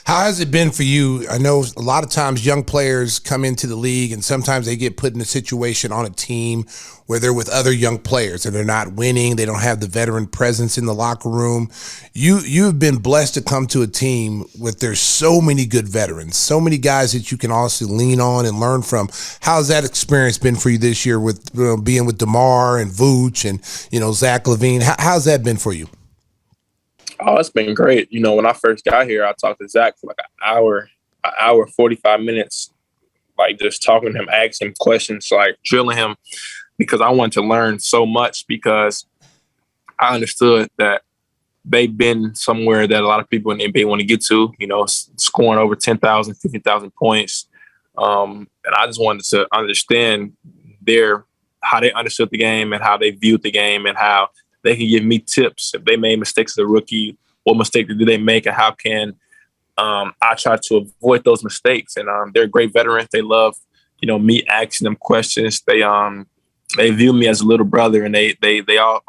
How has it been for you? I know a lot of times young players come into the league and sometimes they get put in a situation on a team where they're with other young players and they're not winning. They don't have the veteran presence in the locker room. You've been blessed to come to a team with there's so many good veterans, so many guys that you can also lean on and learn from. How's that experience been for you this year with being with DeMar and Vooch and Zach LaVine? How's that been for you? Oh, it's been great. When I first got here, I talked to Zach for like an hour, 45 minutes, like just talking to him, asking him questions, like drilling him because I wanted to learn so much because I understood that they've been somewhere that a lot of people in the NBA want to get to, scoring over 10,000, 15,000 points. And I just wanted to understand how they understood the game and how they viewed the game and how they can give me tips if they made mistakes as a rookie. What mistake did they make, and how can I try to avoid those mistakes? And they're great veterans. They love, me asking them questions. They view me as a little brother, and they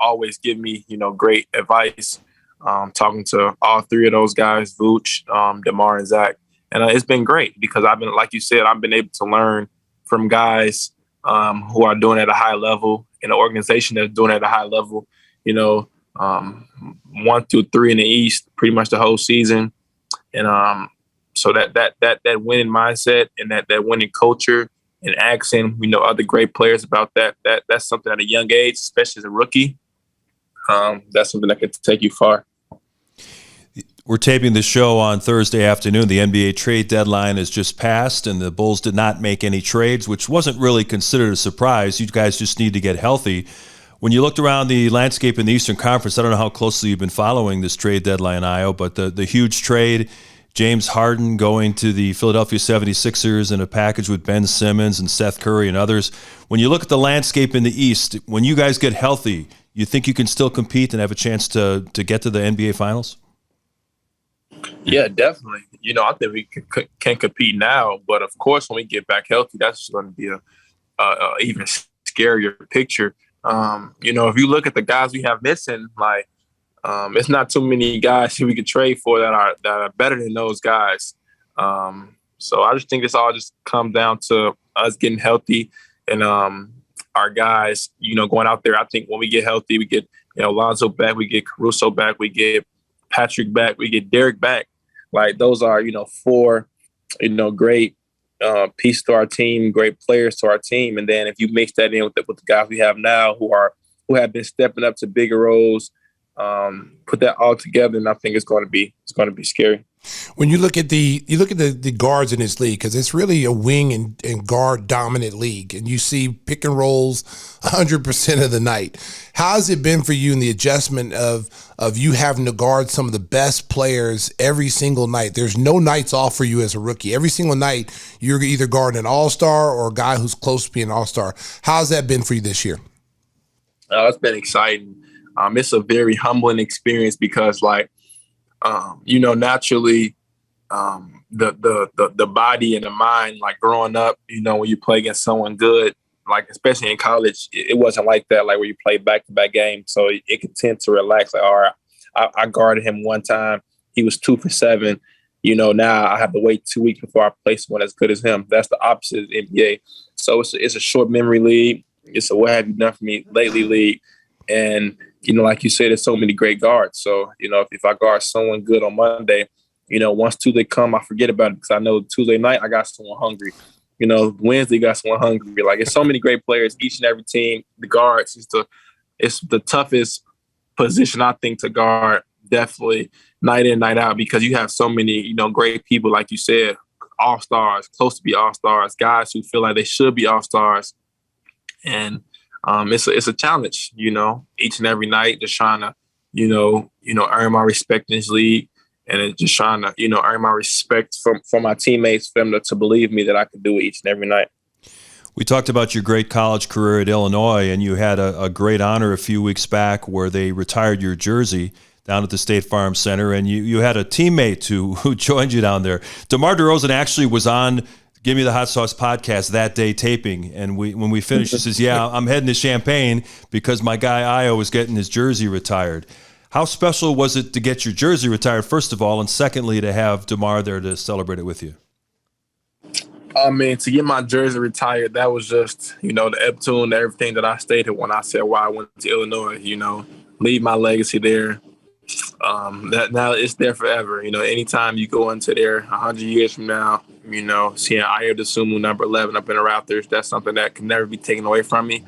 always give me, great advice. Talking to all 3 of those guys, Vooch, DeMar, and Zach, and it's been great because I've been, like you said, I've been able to learn from guys who are doing it at a high level in an organization that's doing it at a high level. 1 through 3 in the East, pretty much the whole season. And so that winning mindset and that winning culture and asking, other great players about that's something at a young age, especially as a rookie. That's something that could take you far. We're taping the show on Thursday afternoon. The NBA trade deadline has just passed, and the Bulls did not make any trades, which wasn't really considered a surprise. You guys just need to get healthy. When you looked around the landscape in the Eastern Conference, I don't know how closely you've been following this trade deadline, Ayo, but the huge trade, James Harden going to the Philadelphia 76ers in a package with Ben Simmons and Seth Curry and others. When you look at the landscape in the East, when you guys get healthy, you think you can still compete and have a chance to get to the NBA Finals? Yeah, definitely. I think we can compete now, but of course, when we get back healthy, that's going to be a even scarier picture. If you look at the guys we have missing, like it's not too many guys who we could trade for that are better than those guys. So I just think this all just comes down to us getting healthy and our guys, going out there. I think when we get healthy, we get Lonzo back, we get Caruso back, we get Patrick back, we get Derek back. Like those are 4 great piece to our team, great players to our team, and then if you mix that in with the guys we have now who have been stepping up to bigger roles, put that all together, and I think it's going to be scary. When you look at the guards in this league, because it's really a wing and guard dominant league, and you see pick and rolls 100% of the night. How has it been for you in the adjustment of you having to guard some of the best players every single night? There's no nights off for you as a rookie. Every single night you're either guarding an all-star or a guy who's close to being an all-star. How's that been for you this year? It's been exciting. It's a very humbling experience because naturally, the body and the mind, like growing up, when you play against someone good, like especially in college, it wasn't like that, like where you play back-to-back games. So it could tend to relax. Like, all right, I guarded him one time. He was 2 for 7. Now I have to wait 2 weeks before I play someone as good as him. That's the opposite of the NBA. So it's a short memory league. It's a what have you done for me lately league. And, like you said, there's so many great guards. So, if I guard someone good on Monday, once Tuesday come, I forget about it because I know Tuesday night I got someone hungry. Wednesday got someone hungry. Like, it's so many great players, each and every team. The guards is the toughest position, I think, to guard definitely night in, night out, because you have so many, great people, like you said, all-stars, close to be all-stars, guys who feel like they should be all-stars. And it's a challenge, each and every night, just trying to, earn my respect in this league, and it's just trying to, earn my respect from my teammates, for them to believe me that I can do it each and every night. We talked about your great college career at Illinois, and you had a great honor a few weeks back where they retired your jersey down at the State Farm Center, and you had a teammate who joined you down there. DeMar DeRozan actually was on Gimme the Hot Sauce podcast that day taping, and when we finished, he says, "Yeah, I'm heading to Champaign because my guy Ayo was getting his jersey retired." How special was it to get your jersey retired, first of all, and secondly, to have DeMar there to celebrate it with you? I mean, to get my jersey retired, that was just, the ebb tune to everything that I stated when I said why I went to Illinois, leave my legacy there. That now it's there forever. Anytime you go into there 100 years from now, seeing Ayo Dosunmu number 11 up in the Raptors, that's something that can never be taken away from me.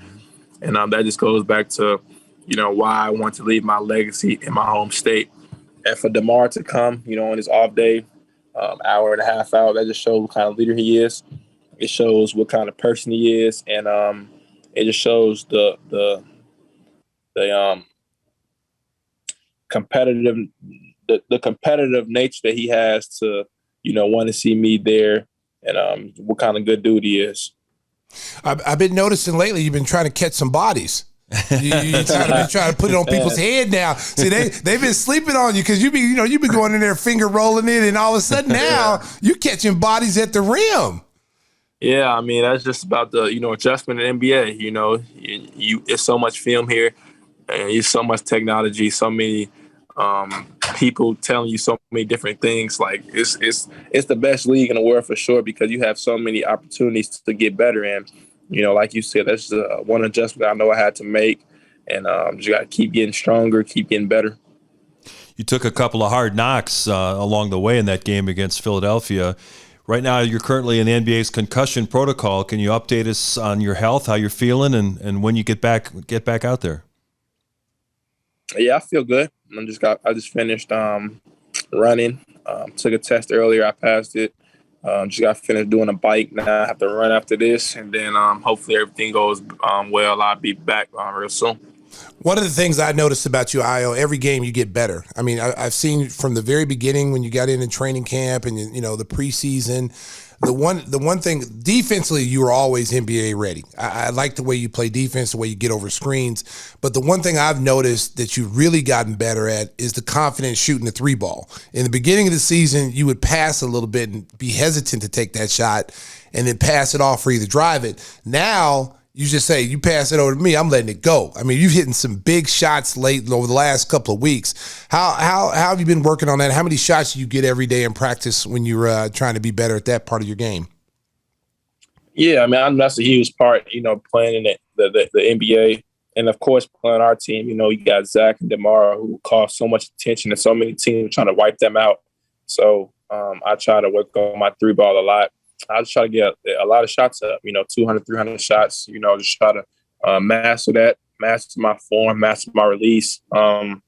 And that just goes back to, why I want to leave my legacy in my home state. And for DeMar to come, on his off day, hour and a half out, that just shows what kind of leader he is. It shows what kind of person he is, and it just shows the competitive nature that he has to want to see me there, and what kind of good dude he is. I've been noticing lately you've been trying to catch some bodies. You trying to put it on people's head now. See, they've been sleeping on you because you've been going in there finger rolling it, and all of a sudden now you catching bodies at the rim. Yeah, I mean, that's just about the adjustment in the NBA. It's so much film here, and there's so much technology, so many people telling you so many different things. Like it's the best league in the world for sure, because you have so many opportunities to get better. And like you said, that's one adjustment I know I had to make, and just got to keep getting stronger, keep getting better. You took a couple of hard knocks along the way in that game against Philadelphia. Right now, you're currently in the NBA's concussion protocol. Can you update us on your health, how you're feeling, and when you get back out there? Yeah, I feel good. I just finished running. Took a test earlier. I passed it. Just got finished doing a bike. Now I have to run after this, and then hopefully everything goes well. I'll be back real soon. One of the things I noticed about you, Ayo, every game you get better. I mean, I've seen from the very beginning when you got in training camp and the preseason. The one thing defensively, you were always NBA ready. I like the way you play defense, the way you get over screens. But the one thing I've noticed that you've really gotten better at is the confidence shooting the three ball. In the beginning of the season, you would pass a little bit and be hesitant to take that shot and then pass it off or either drive it. Now you just say, you pass it over to me, I'm letting it go. I mean, you've hitting some big shots late over the last couple of weeks. How have you been working on that? How many shots do you get every day in practice when you're trying to be better at that part of your game? Yeah, I mean, that's a huge part, playing in the NBA. And, of course, playing our team, you got Zach and DeMar, who cause so much attention, and so many teams trying to wipe them out. So I try to work on my three ball a lot. I just try to get a lot of shots up, 200, 300 shots, just try to master that, master my form, master my release. The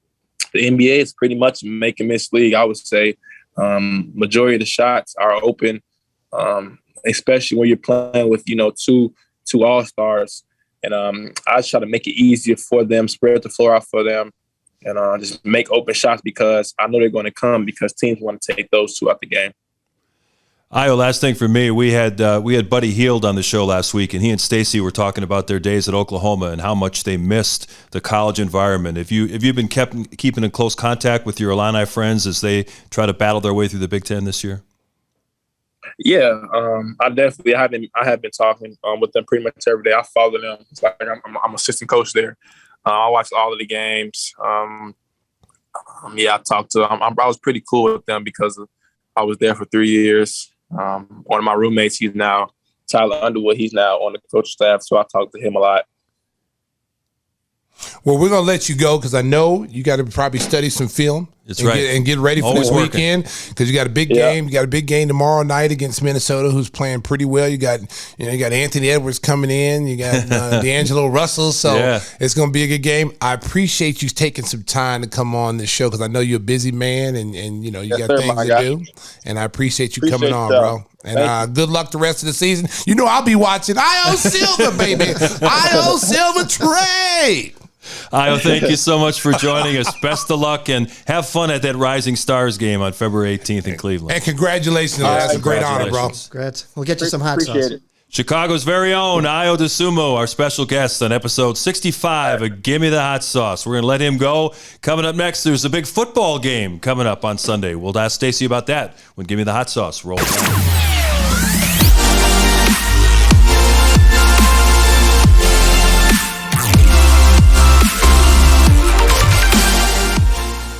NBA is pretty much a make and miss league, I would say. Majority of the shots are open, especially when you're playing with, two all-stars. And I just try to make it easier for them, spread the floor out for them, and just make open shots because I know they're going to come because teams want to take those two out the game. Ayo, last thing for me, we had Buddy Hield on the show last week, and he and Stacey were talking about their days at Oklahoma and how much they missed the college environment. Have you been keeping in close contact with your Illini friends as they try to battle their way through the Big Ten this year? Yeah, I have been talking with them pretty much every day. I follow them. It's like I'm assistant coach there. I watch all of the games. I talked to them. I was pretty cool with them because I was there for 3 years. One of my roommates, he's now Tyler Underwood. He's now on the coach staff, so I talk to him a lot. Well, we're going to let you go because I know you got to probably study some film. That's right. And get ready for Always this working. weekend because you got a big game. You got a big game tomorrow night against Minnesota, who's playing pretty well. You got Anthony Edwards coming in. You got D'Angelo Russell. So it's going to be a good game. I appreciate you taking some time to come on this show because I know you're a busy man and you got things to do. And I appreciate you coming on, bro. And good luck the rest of the season. You know I'll be watching Ayo Silva, baby. Ayo Silva trade. Ayo, thank you so much for joining us. Best of luck and have fun at that Rising Stars game on February 18th in Cleveland. And congratulations. That's a great honor, bro. Great. We'll get you some hot sauce. Chicago's very own Ayo Dosunmu, our special guest on episode 65 of Gimme the Hot Sauce. We're going to let him go. Coming up next, there's a big football game coming up on Sunday. We'll ask Stacey about that when Gimme the Hot Sauce rolls on.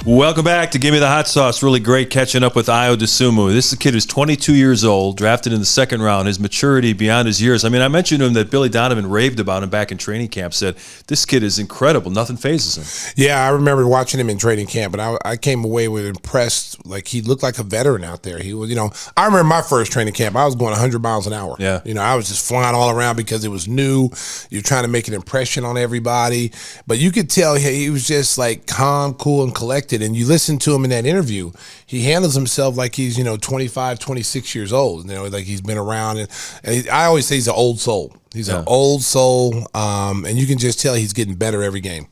Welcome back to Gimme the Hot Sauce. Really great catching up with Ayo Dosunmu. This is a kid who's 22 years old, drafted in the second round. His maturity beyond his years. I mean, I mentioned to him that Billy Donovan raved about him back in training camp, said, this kid is incredible. Nothing phases him. Yeah, I remember watching him in training camp, and I came away with impressed. Like, he looked like a veteran out there. He was, I remember my first training camp, I was going 100 miles an hour. Yeah. I was just flying all around because it was new. You're trying to make an impression on everybody. But you could tell he was just like calm, cool, and collected. And you listen to him in that interview, he handles himself like he's 25, 26 years old. Like he's been around, and I always say he's an old soul. He's an old soul, and you can just tell he's getting better every game.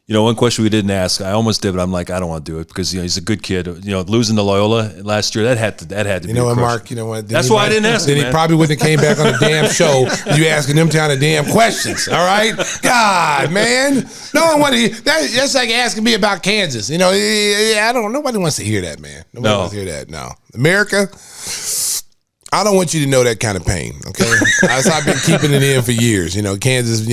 One question we didn't ask, I almost did, but I'm like, I don't want to do it because he's a good kid. Losing to Loyola last year, that had to be. You know what, Mark? You know what? That's why I didn't ask. Then he probably wouldn't have came back on the damn show. You asking them kind of damn questions. All right, God, man, no one wanted. That's like asking me about Kansas. I don't. Nobody wants to hear that, man. Nobody wants to hear that. No, America. I don't want you to know that kind of pain, okay? I've been keeping it in for years. Kansas, I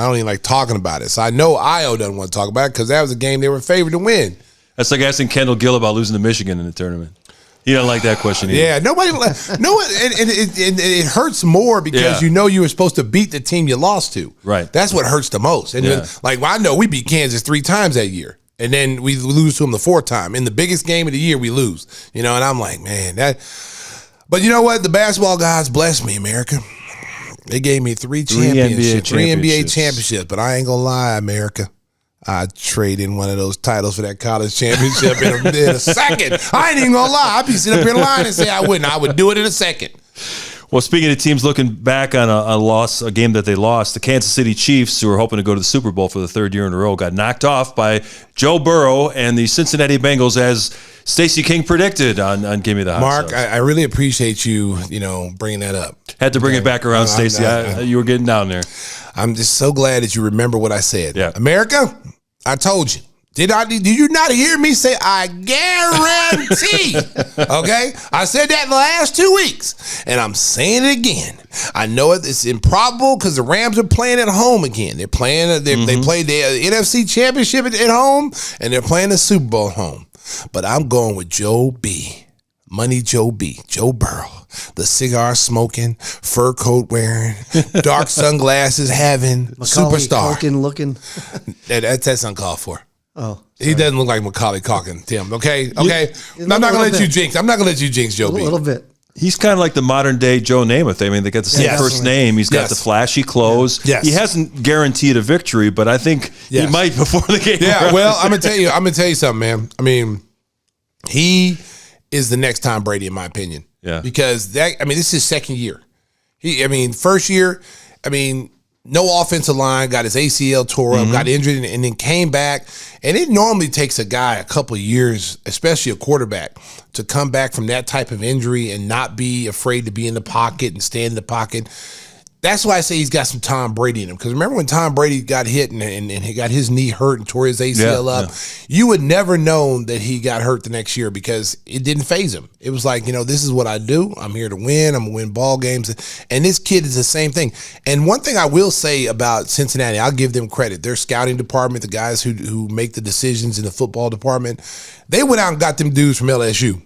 don't even like talking about it. So I know Ayo doesn't want to talk about it because that was a game they were favored to win. That's like asking Kendall Gill about losing to Michigan in the tournament. He doesn't like that question either. Yeah, nobody. No, it hurts more because you were supposed to beat the team you lost to. Right. That's what hurts the most. And I know we beat Kansas 3 times that year. And then we lose to them the 4th time. In the biggest game of the year, we lose. And I'm like, man, that... But you know what? The basketball guys blessed me, America. They gave me 3 championships, 3 NBA championships. But I ain't gonna lie, America. I'd trade in one of those titles for that college championship in a second. I ain't even gonna lie. I'd be sitting up here lying and say I wouldn't. I would do it in a second. Well, speaking of teams looking back on a game that they lost, the Kansas City Chiefs, who were hoping to go to the Super Bowl for the 3rd year in a row, got knocked off by Joe Burrow and the Cincinnati Bengals, as Stacey King predicted on Give Me the Hot Mark, Sauce. I really appreciate you, bringing that up. Had to bring it back around, Stacey. You were getting down there. I'm just so glad that you remember what I said. Yeah. America, I told you. Did you not hear me say I guarantee? Okay? I said that in the last 2 weeks, and I'm saying it again. I know it's improbable because the Rams are playing at home again. They're playing. They played the NFC Championship at home, and they're playing the Super Bowl at home. But I'm going with Joe B. Money Joe B. Joe Burrow. The cigar smoking, fur coat wearing, dark sunglasses having, superstar. Looking. That's uncalled for. Oh, sorry. He doesn't look like Macaulay Culkin, Tim. Okay. I'm not gonna let you jinx. I'm not gonna let you jinx Joe B. A little bit. He's kind of like the modern day Joe Namath. I mean, they got the same first name. He's got the flashy clothes. Yes. He hasn't guaranteed a victory, but I think he might before the game. Yeah. Well, I'm gonna tell you something, man. I mean, he is the next Tom Brady, in my opinion. Yeah. Because this is his 2nd year. First year, no offensive line, got his ACL tore up, got injured, and then came back. And it normally takes a guy a couple of years, especially a quarterback, to come back from that type of injury and not be afraid to be in the pocket and stay in the pocket. That's why I say he's got some Tom Brady in him. Because remember when Tom Brady got hit and he got his knee hurt and tore his ACL up, you would never known that he got hurt the next year because it didn't faze him. It was like, this is what I do. I'm here to win. I'm going to win ball games. And this kid is the same thing. And one thing I will say about Cincinnati, I'll give them credit. Their scouting department, the guys who make the decisions in the football department, they went out and got them dudes from LSU.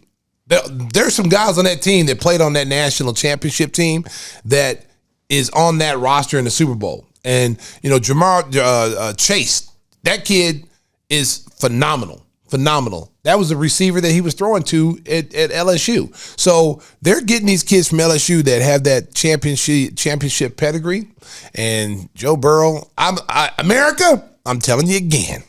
There's some guys on that team that played on that national championship team that is on that roster in the Super Bowl. And, Jamar Chase, that kid is phenomenal. That was the receiver that he was throwing to at LSU. So they're getting these kids from LSU that have that championship pedigree. And Joe Burrow, America, I'm telling you again.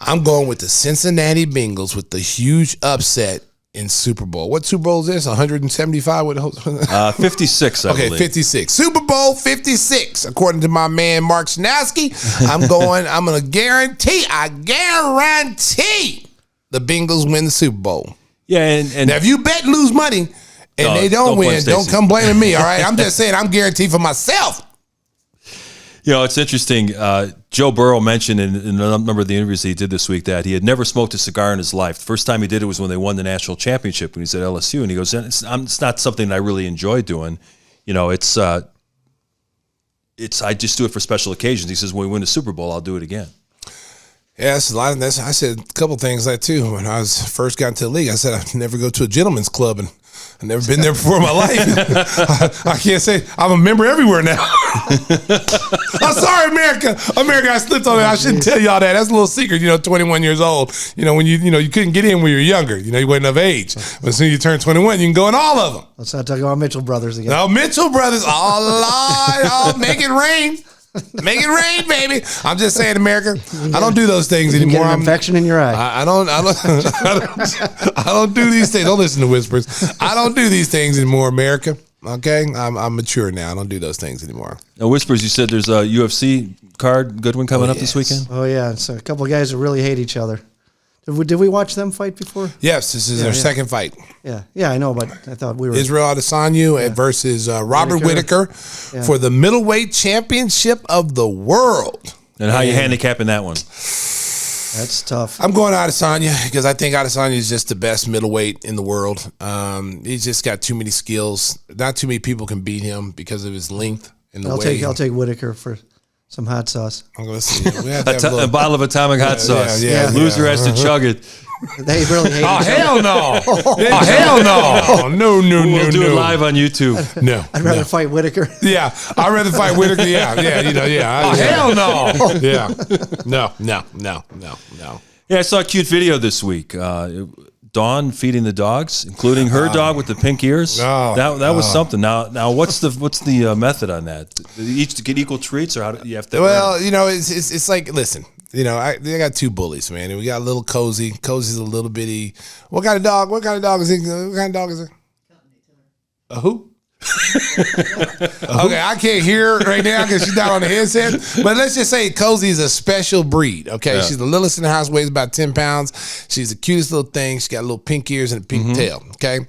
I'm going with the Cincinnati Bengals with the huge upset in Super Bowl. What Super Bowl is this? 175? 56, I believe. 56. Super Bowl 56, according to my man Mark Snowski. I'm going to guarantee the Bengals win the Super Bowl. Yeah, and now if you bet and lose money and they don't win, don't come blaming me, all right? I'm just saying I'm guaranteed for myself. It's interesting. Joe Burrow mentioned in a number of the interviews that he did this week that he had never smoked a cigar in his life. The first time he did it was when they won the national championship when he was at LSU, and he goes, "It's not something that I really enjoy doing. It's I just do it for special occasions." He says, "When we win the Super Bowl, I'll do it again." Yeah, that's a lot of this. I said a couple things like that too when I was first got into the league. I said I'd never go to a gentleman's club, and I've never been there before in my life. I can't say I'm a member everywhere now. I'm sorry, America. I slipped on it. I shouldn't tell y'all that. That's a little secret. 21 years old. When you couldn't get in when you were younger. You wasn't of age. But as soon as you turn 21, you can go in all of them. Let's not talk about Mitchell Brothers again. No, Mitchell Brothers. Oh, Lord. Make it rain. Make it rain, baby. I'm just saying, America. I don't do those things anymore. Get an infection in your eye. I don't do these things. Don't listen to whispers. I don't do these things anymore, America. Okay, I'm mature now. I don't do those things anymore. Now, whispers. You said there's a UFC card, good one coming up this weekend. Oh yeah, so a couple of guys that really hate each other. Did we watch them fight before? Yes, this is their second fight. Yeah, I know, but I thought we were Israel Adesanya versus Robert Whittaker for the middleweight championship of the world. And how you handicapping that one? That's tough. I'm going Adesanya because I think Adesanya is just the best middleweight in the world. He's just got too many skills. Not too many people can beat him because of his length and the way. I'll take Whittaker for some hot sauce. I'm going to see. We have to have a bottle of atomic hot sauce. Loser has to chug it. They really hate each other. Hell no. Hell no. No. We'll do it live on YouTube. No. I'd rather fight Whittaker. Yeah. I'd rather fight Whittaker. Yeah. Hell no. Yeah. No. Yeah, I saw a cute video this week. Dawn feeding the dogs, including her dog with the pink ears. That was something. Now, what's the method on that? Do they each get equal treats, or how do you have to? Well, it's like, listen, they got two bullies, man. And we got little Cozy. Cozy's a little bitty. What kind of dog? What kind of dog is it? A who? Okay, I can't hear her right now because she's not on the headset. But let's just say Cozy is a special breed. Okay, she's the littlest in the house, weighs about 10 pounds. She's the cutest little thing. She got little pink ears and a pink tail. Okay,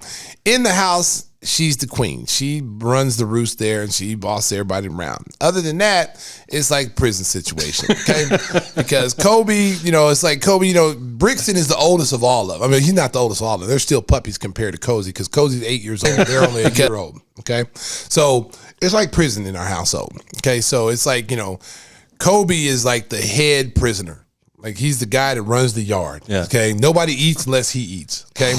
in the house, she's the queen. She runs the roost there and she bosses everybody around. Other than that, it's like prison situation. Okay, because Kobe, it's like Kobe. Brixton is the oldest of all of them. I mean, he's not the oldest of all of them. They're still puppies compared to Cozy because Cozy's 8 years old. They're only a year old. Okay, so it's like prison in our household. Okay, so it's like Kobe is like the head prisoner. Like he's the guy that runs the yard. Yeah. Okay. Nobody eats unless he eats. Okay.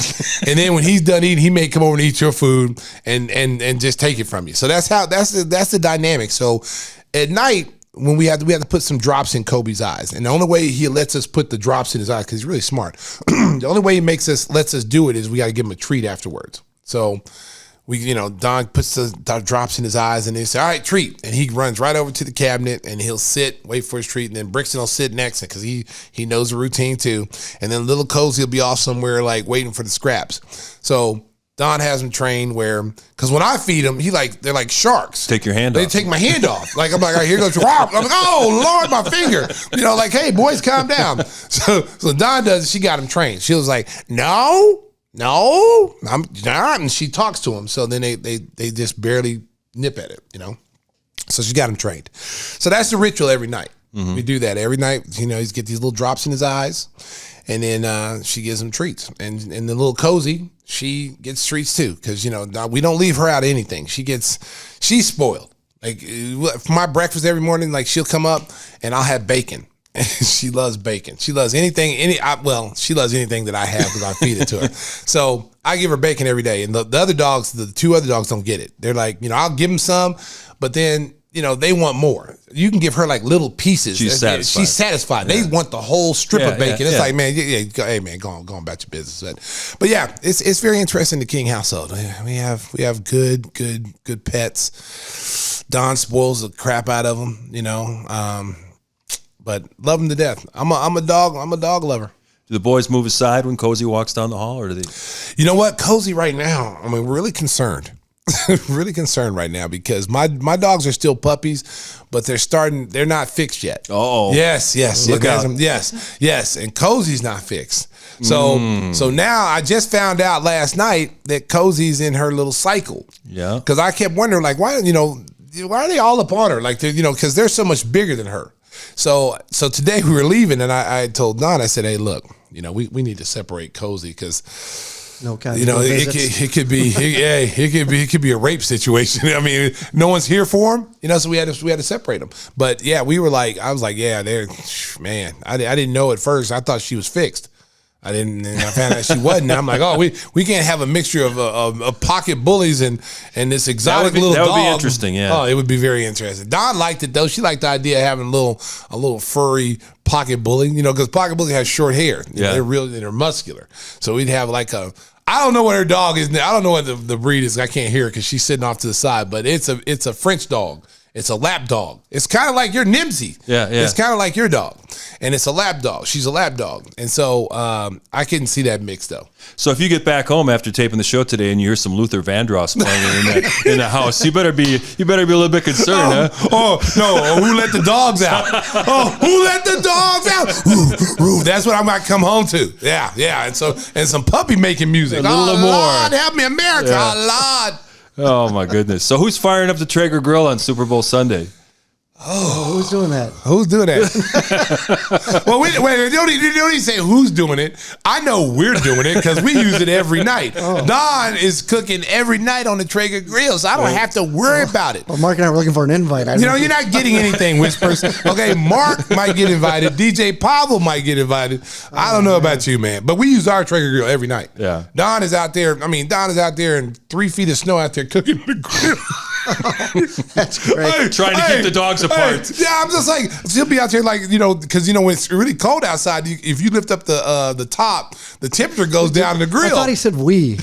And then when he's done eating, he may come over and eat your food and just take it from you. So that's the dynamic. So at night when we have to put some drops in Kobe's eyes, and the only way he lets us put the drops in his eyes because he's really smart. The only way he lets us do it is we got to give him a treat afterwards. So Don puts the drops in his eyes and they say, all right, treat. And he runs right over to the cabinet and he'll sit, wait for his treat. And then Brixton will sit next to him because he knows the routine too. And then little Cozy will be off somewhere like waiting for the scraps. So Don has him trained because when I feed him, they're like sharks. Take your hand off. They take my hand off. Like, I'm like, all right, here goes. I'm like, oh, Lord, my finger. Like, hey, boys, calm down. So Don does it. She got him trained. She was like, no, I'm not. And she talks to him. So then they just barely nip at it, So she got him trained. So that's the ritual every night. We do that every night. He's get these little drops in his eyes. And then she gives him treats. And the little Cozy, she gets treats too. Because, we don't leave her out of anything. She's spoiled. Like for my breakfast every morning, like she'll come up and I'll have bacon. She loves bacon. She loves anything. She loves anything that I have because I feed it to her. So I give her bacon every day. And the two other dogs don't get it. They're like, I'll give them some, but then they want more. You can give her like little pieces. She's satisfied. She's satisfied. They want the whole strip of bacon. It's yeah. like, man, hey man, go on about your business. But yeah, it's very interesting, the King household. We have good pets. Don spoils the crap out of them, but love them to death. I'm a dog lover. Do the boys move aside when Cozy walks down the hall, or do they? You know what, Cozy right now, we're really concerned. Really concerned right now because my dogs are still puppies, but they're not fixed yet. Oh, yes. Look out. Yes. And Cozy's not fixed. So now I just found out last night that Cozy's in her little cycle. Yeah. Because I kept wondering, like, why are they all up on her? Like, because they're so much bigger than her. So today we were leaving, and I told Don, I said, hey, look, we need to separate Cozy because. No kind it could be a rape situation. I mean, no one's here for him, so we had to separate them. But yeah, I was like, yeah, man, I didn't know at first. I thought she was fixed. I didn't, and I found out she wasn't. And I'm like, oh, we can't have a mixture of pocket bullies and this exotic little dog. That would be interesting, yeah. Oh, it would be very interesting. Dawn liked it though. She liked the idea of having a little furry pocket bully, because pocket bully has short hair. They're muscular. So we'd have like I don't know what her dog is. I don't know what the breed is. I can't hear it because she's sitting off to the side. But it's a French dog. It's a lap dog. It's kind of like your Nimsy. Yeah. It's kind of like your dog. And it's a lap dog. She's a lap dog. And so I couldn't see that mix, though. So if you get back home after taping the show today and you hear some Luther Vandross playing in the house, you better be a little bit concerned, huh? Oh, no. Who let the dogs out? Oh, who let the dogs out? Ooh, that's what I might come home to. Yeah. And some puppy making music. A little more. Lord, help me, America. Yeah. Oh, Lord. Oh, my goodness. So who's firing up the Traeger grill on Super Bowl Sunday? Oh, who's doing that? Who's doing that? Well, wait, don't even say who's doing it. I know we're doing it because we use it every night. Oh. Don is cooking every night on the Traeger grill, so I don't have to worry about it. Well, Mark and I were looking for an invite. You're not getting anything, Whispers. Okay, Mark might get invited. DJ Pablo might get invited. I don't know about you, man, but we use our Traeger grill every night. Yeah. Don is out there in 3 feet of snow out there cooking the grill. That's great. Trying to keep the dogs apart. Yeah, I'm just like, she'll be out there like, because when it's really cold outside, if you lift up the top, the temperature goes down in the grill. I thought he said we.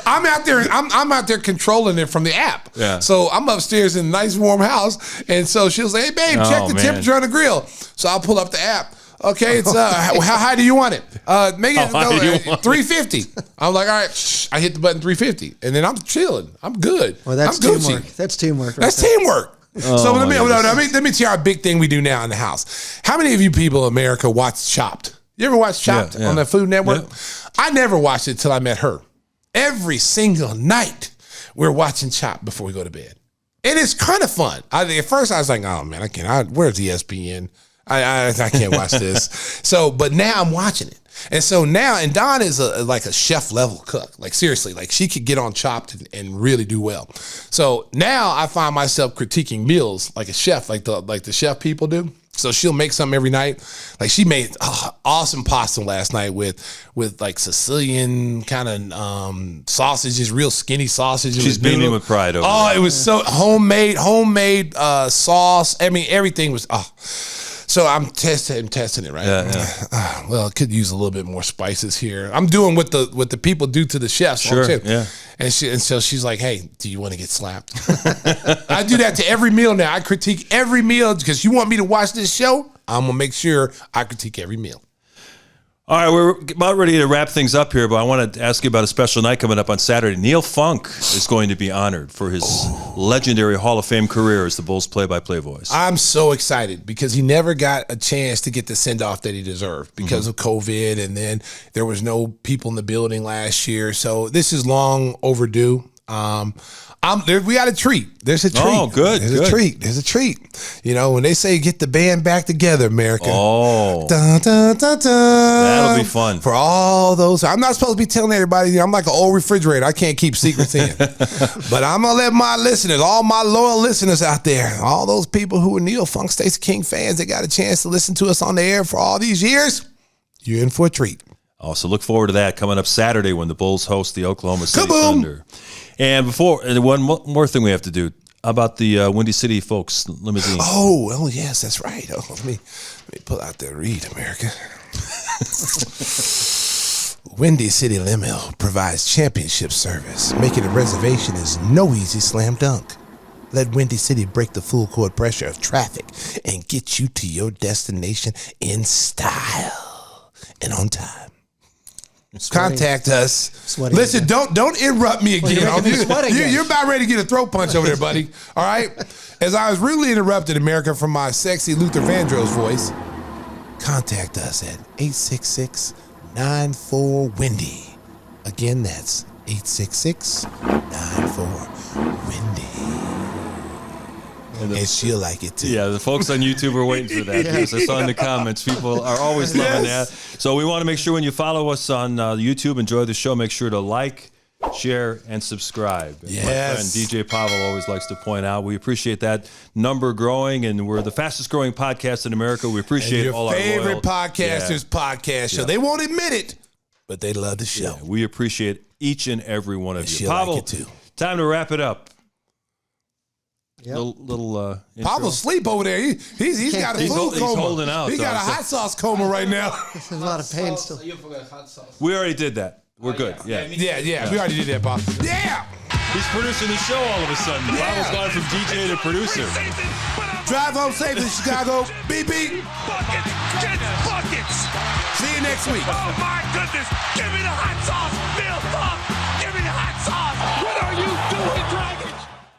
I'm out there controlling it from the app. Yeah. So I'm upstairs in a nice warm house, and so she'll say, hey babe, check the temperature on the grill. So I'll pull up the app. Okay, it's how high do you want it? Make it 350. I'm like, all right. I hit the button 350, and then I'm chilling. I'm good. Well, that's I'm teamwork. That's teamwork. That's teamwork. So let me tell you our big thing we do now in the house. How many of you people in America watch Chopped? You ever watch Chopped on the Food Network? Yeah. I never watched it till I met her. Every single night we're watching Chopped before we go to bed, and it's kind of fun. At first I was like, oh man, I can't. Where's ESPN? I can't watch this. But now I'm watching it. And so now, and Dawn is like a chef level cook. Like seriously, like she could get on Chopped and really do well. So now I find myself critiquing meals like a chef, like the chef people do. So she'll make something every night. Like she made awesome pasta last night with like Sicilian kind of sausages, real skinny sausages. She's beaming with pride over it was so homemade sauce. I mean, everything was So I'm testing it, right? Yeah. Well, I could use a little bit more spices here. I'm doing what the people do to the chefs. Sure. Yeah. And so she's like, "Hey, do you want to get slapped?" I do that to every meal now. I critique every meal because you want me to watch this show. I'm gonna make sure I critique every meal. All right, we're about ready to wrap things up here, but I want to ask you about a special night coming up on Saturday. Neil Funk is going to be honored for his legendary Hall of Fame career as the Bulls play-by-play voice. I'm so excited because he never got a chance to get the send-off that he deserved because of COVID, and then there was no people in the building last year. So this is long overdue. We got a treat. There's a treat. Oh, good. There's a treat. When they say get the band back together, America. Oh. Dun, dun, dun, dun. That'll be fun. For all those. I'm not supposed to be telling everybody. I'm like an old refrigerator. I can't keep secrets in. But I'm going to let my listeners, all my loyal listeners out there, all those people who are Neil Funk, Stacey King fans that got a chance to listen to us on the air for all these years, you're in for a treat. Also, look forward to that coming up Saturday when the Bulls host the Oklahoma City Kaboom! Thunder. And one more thing we have to do about the Windy City folks limousine. Oh, yes, that's right. Oh, let me pull out the read, America. Windy City Limo provides championship service. Making a reservation is no easy slam dunk. Let Windy City break the full court pressure of traffic and get you to your destination in style and on time. Contact us. Sweating Listen, again. don't interrupt me again. Well, you're making me sweat again. You're about ready to get a throat punch over there, buddy. All right? As I was rudely interrupted, America, from my sexy Luther Vandross voice, contact us at 866-94-WINDY. Again, that's 866-94-WINDY. And she'll like it too. Yeah, the folks on YouTube are waiting for that. Because I saw in the comments, people are always loving that. So we want to make sure when you follow us on YouTube, enjoy the show, make sure to like, share, and subscribe. And yes. My friend DJ Pavel always likes to point out, we appreciate that number growing, and we're the fastest growing podcast in America. We appreciate and all your our favorite podcasters' podcast show. Yeah. They won't admit it, but they love the show. Yeah, we appreciate each and every one of you. She'll Pavel, like it too. Time to wrap it up. Yep. Little intro. Pavel's asleep over there. He's got a food coma. He's holding out. He got a hot sauce coma right now. There's a lot of pain still. You forgot hot sauce. We already did that. We're good. Yeah. Yeah. We already did that, Bob. Yeah. He's producing the show all of a sudden. Yeah. Pavel's gone from DJ to producer. Drive home safe in Chicago. Beep, beep. Buckets, kids, buckets. See you next week. Oh my goodness. Give me the hot sauce. Bill, Give me the hot sauce. What are you doing,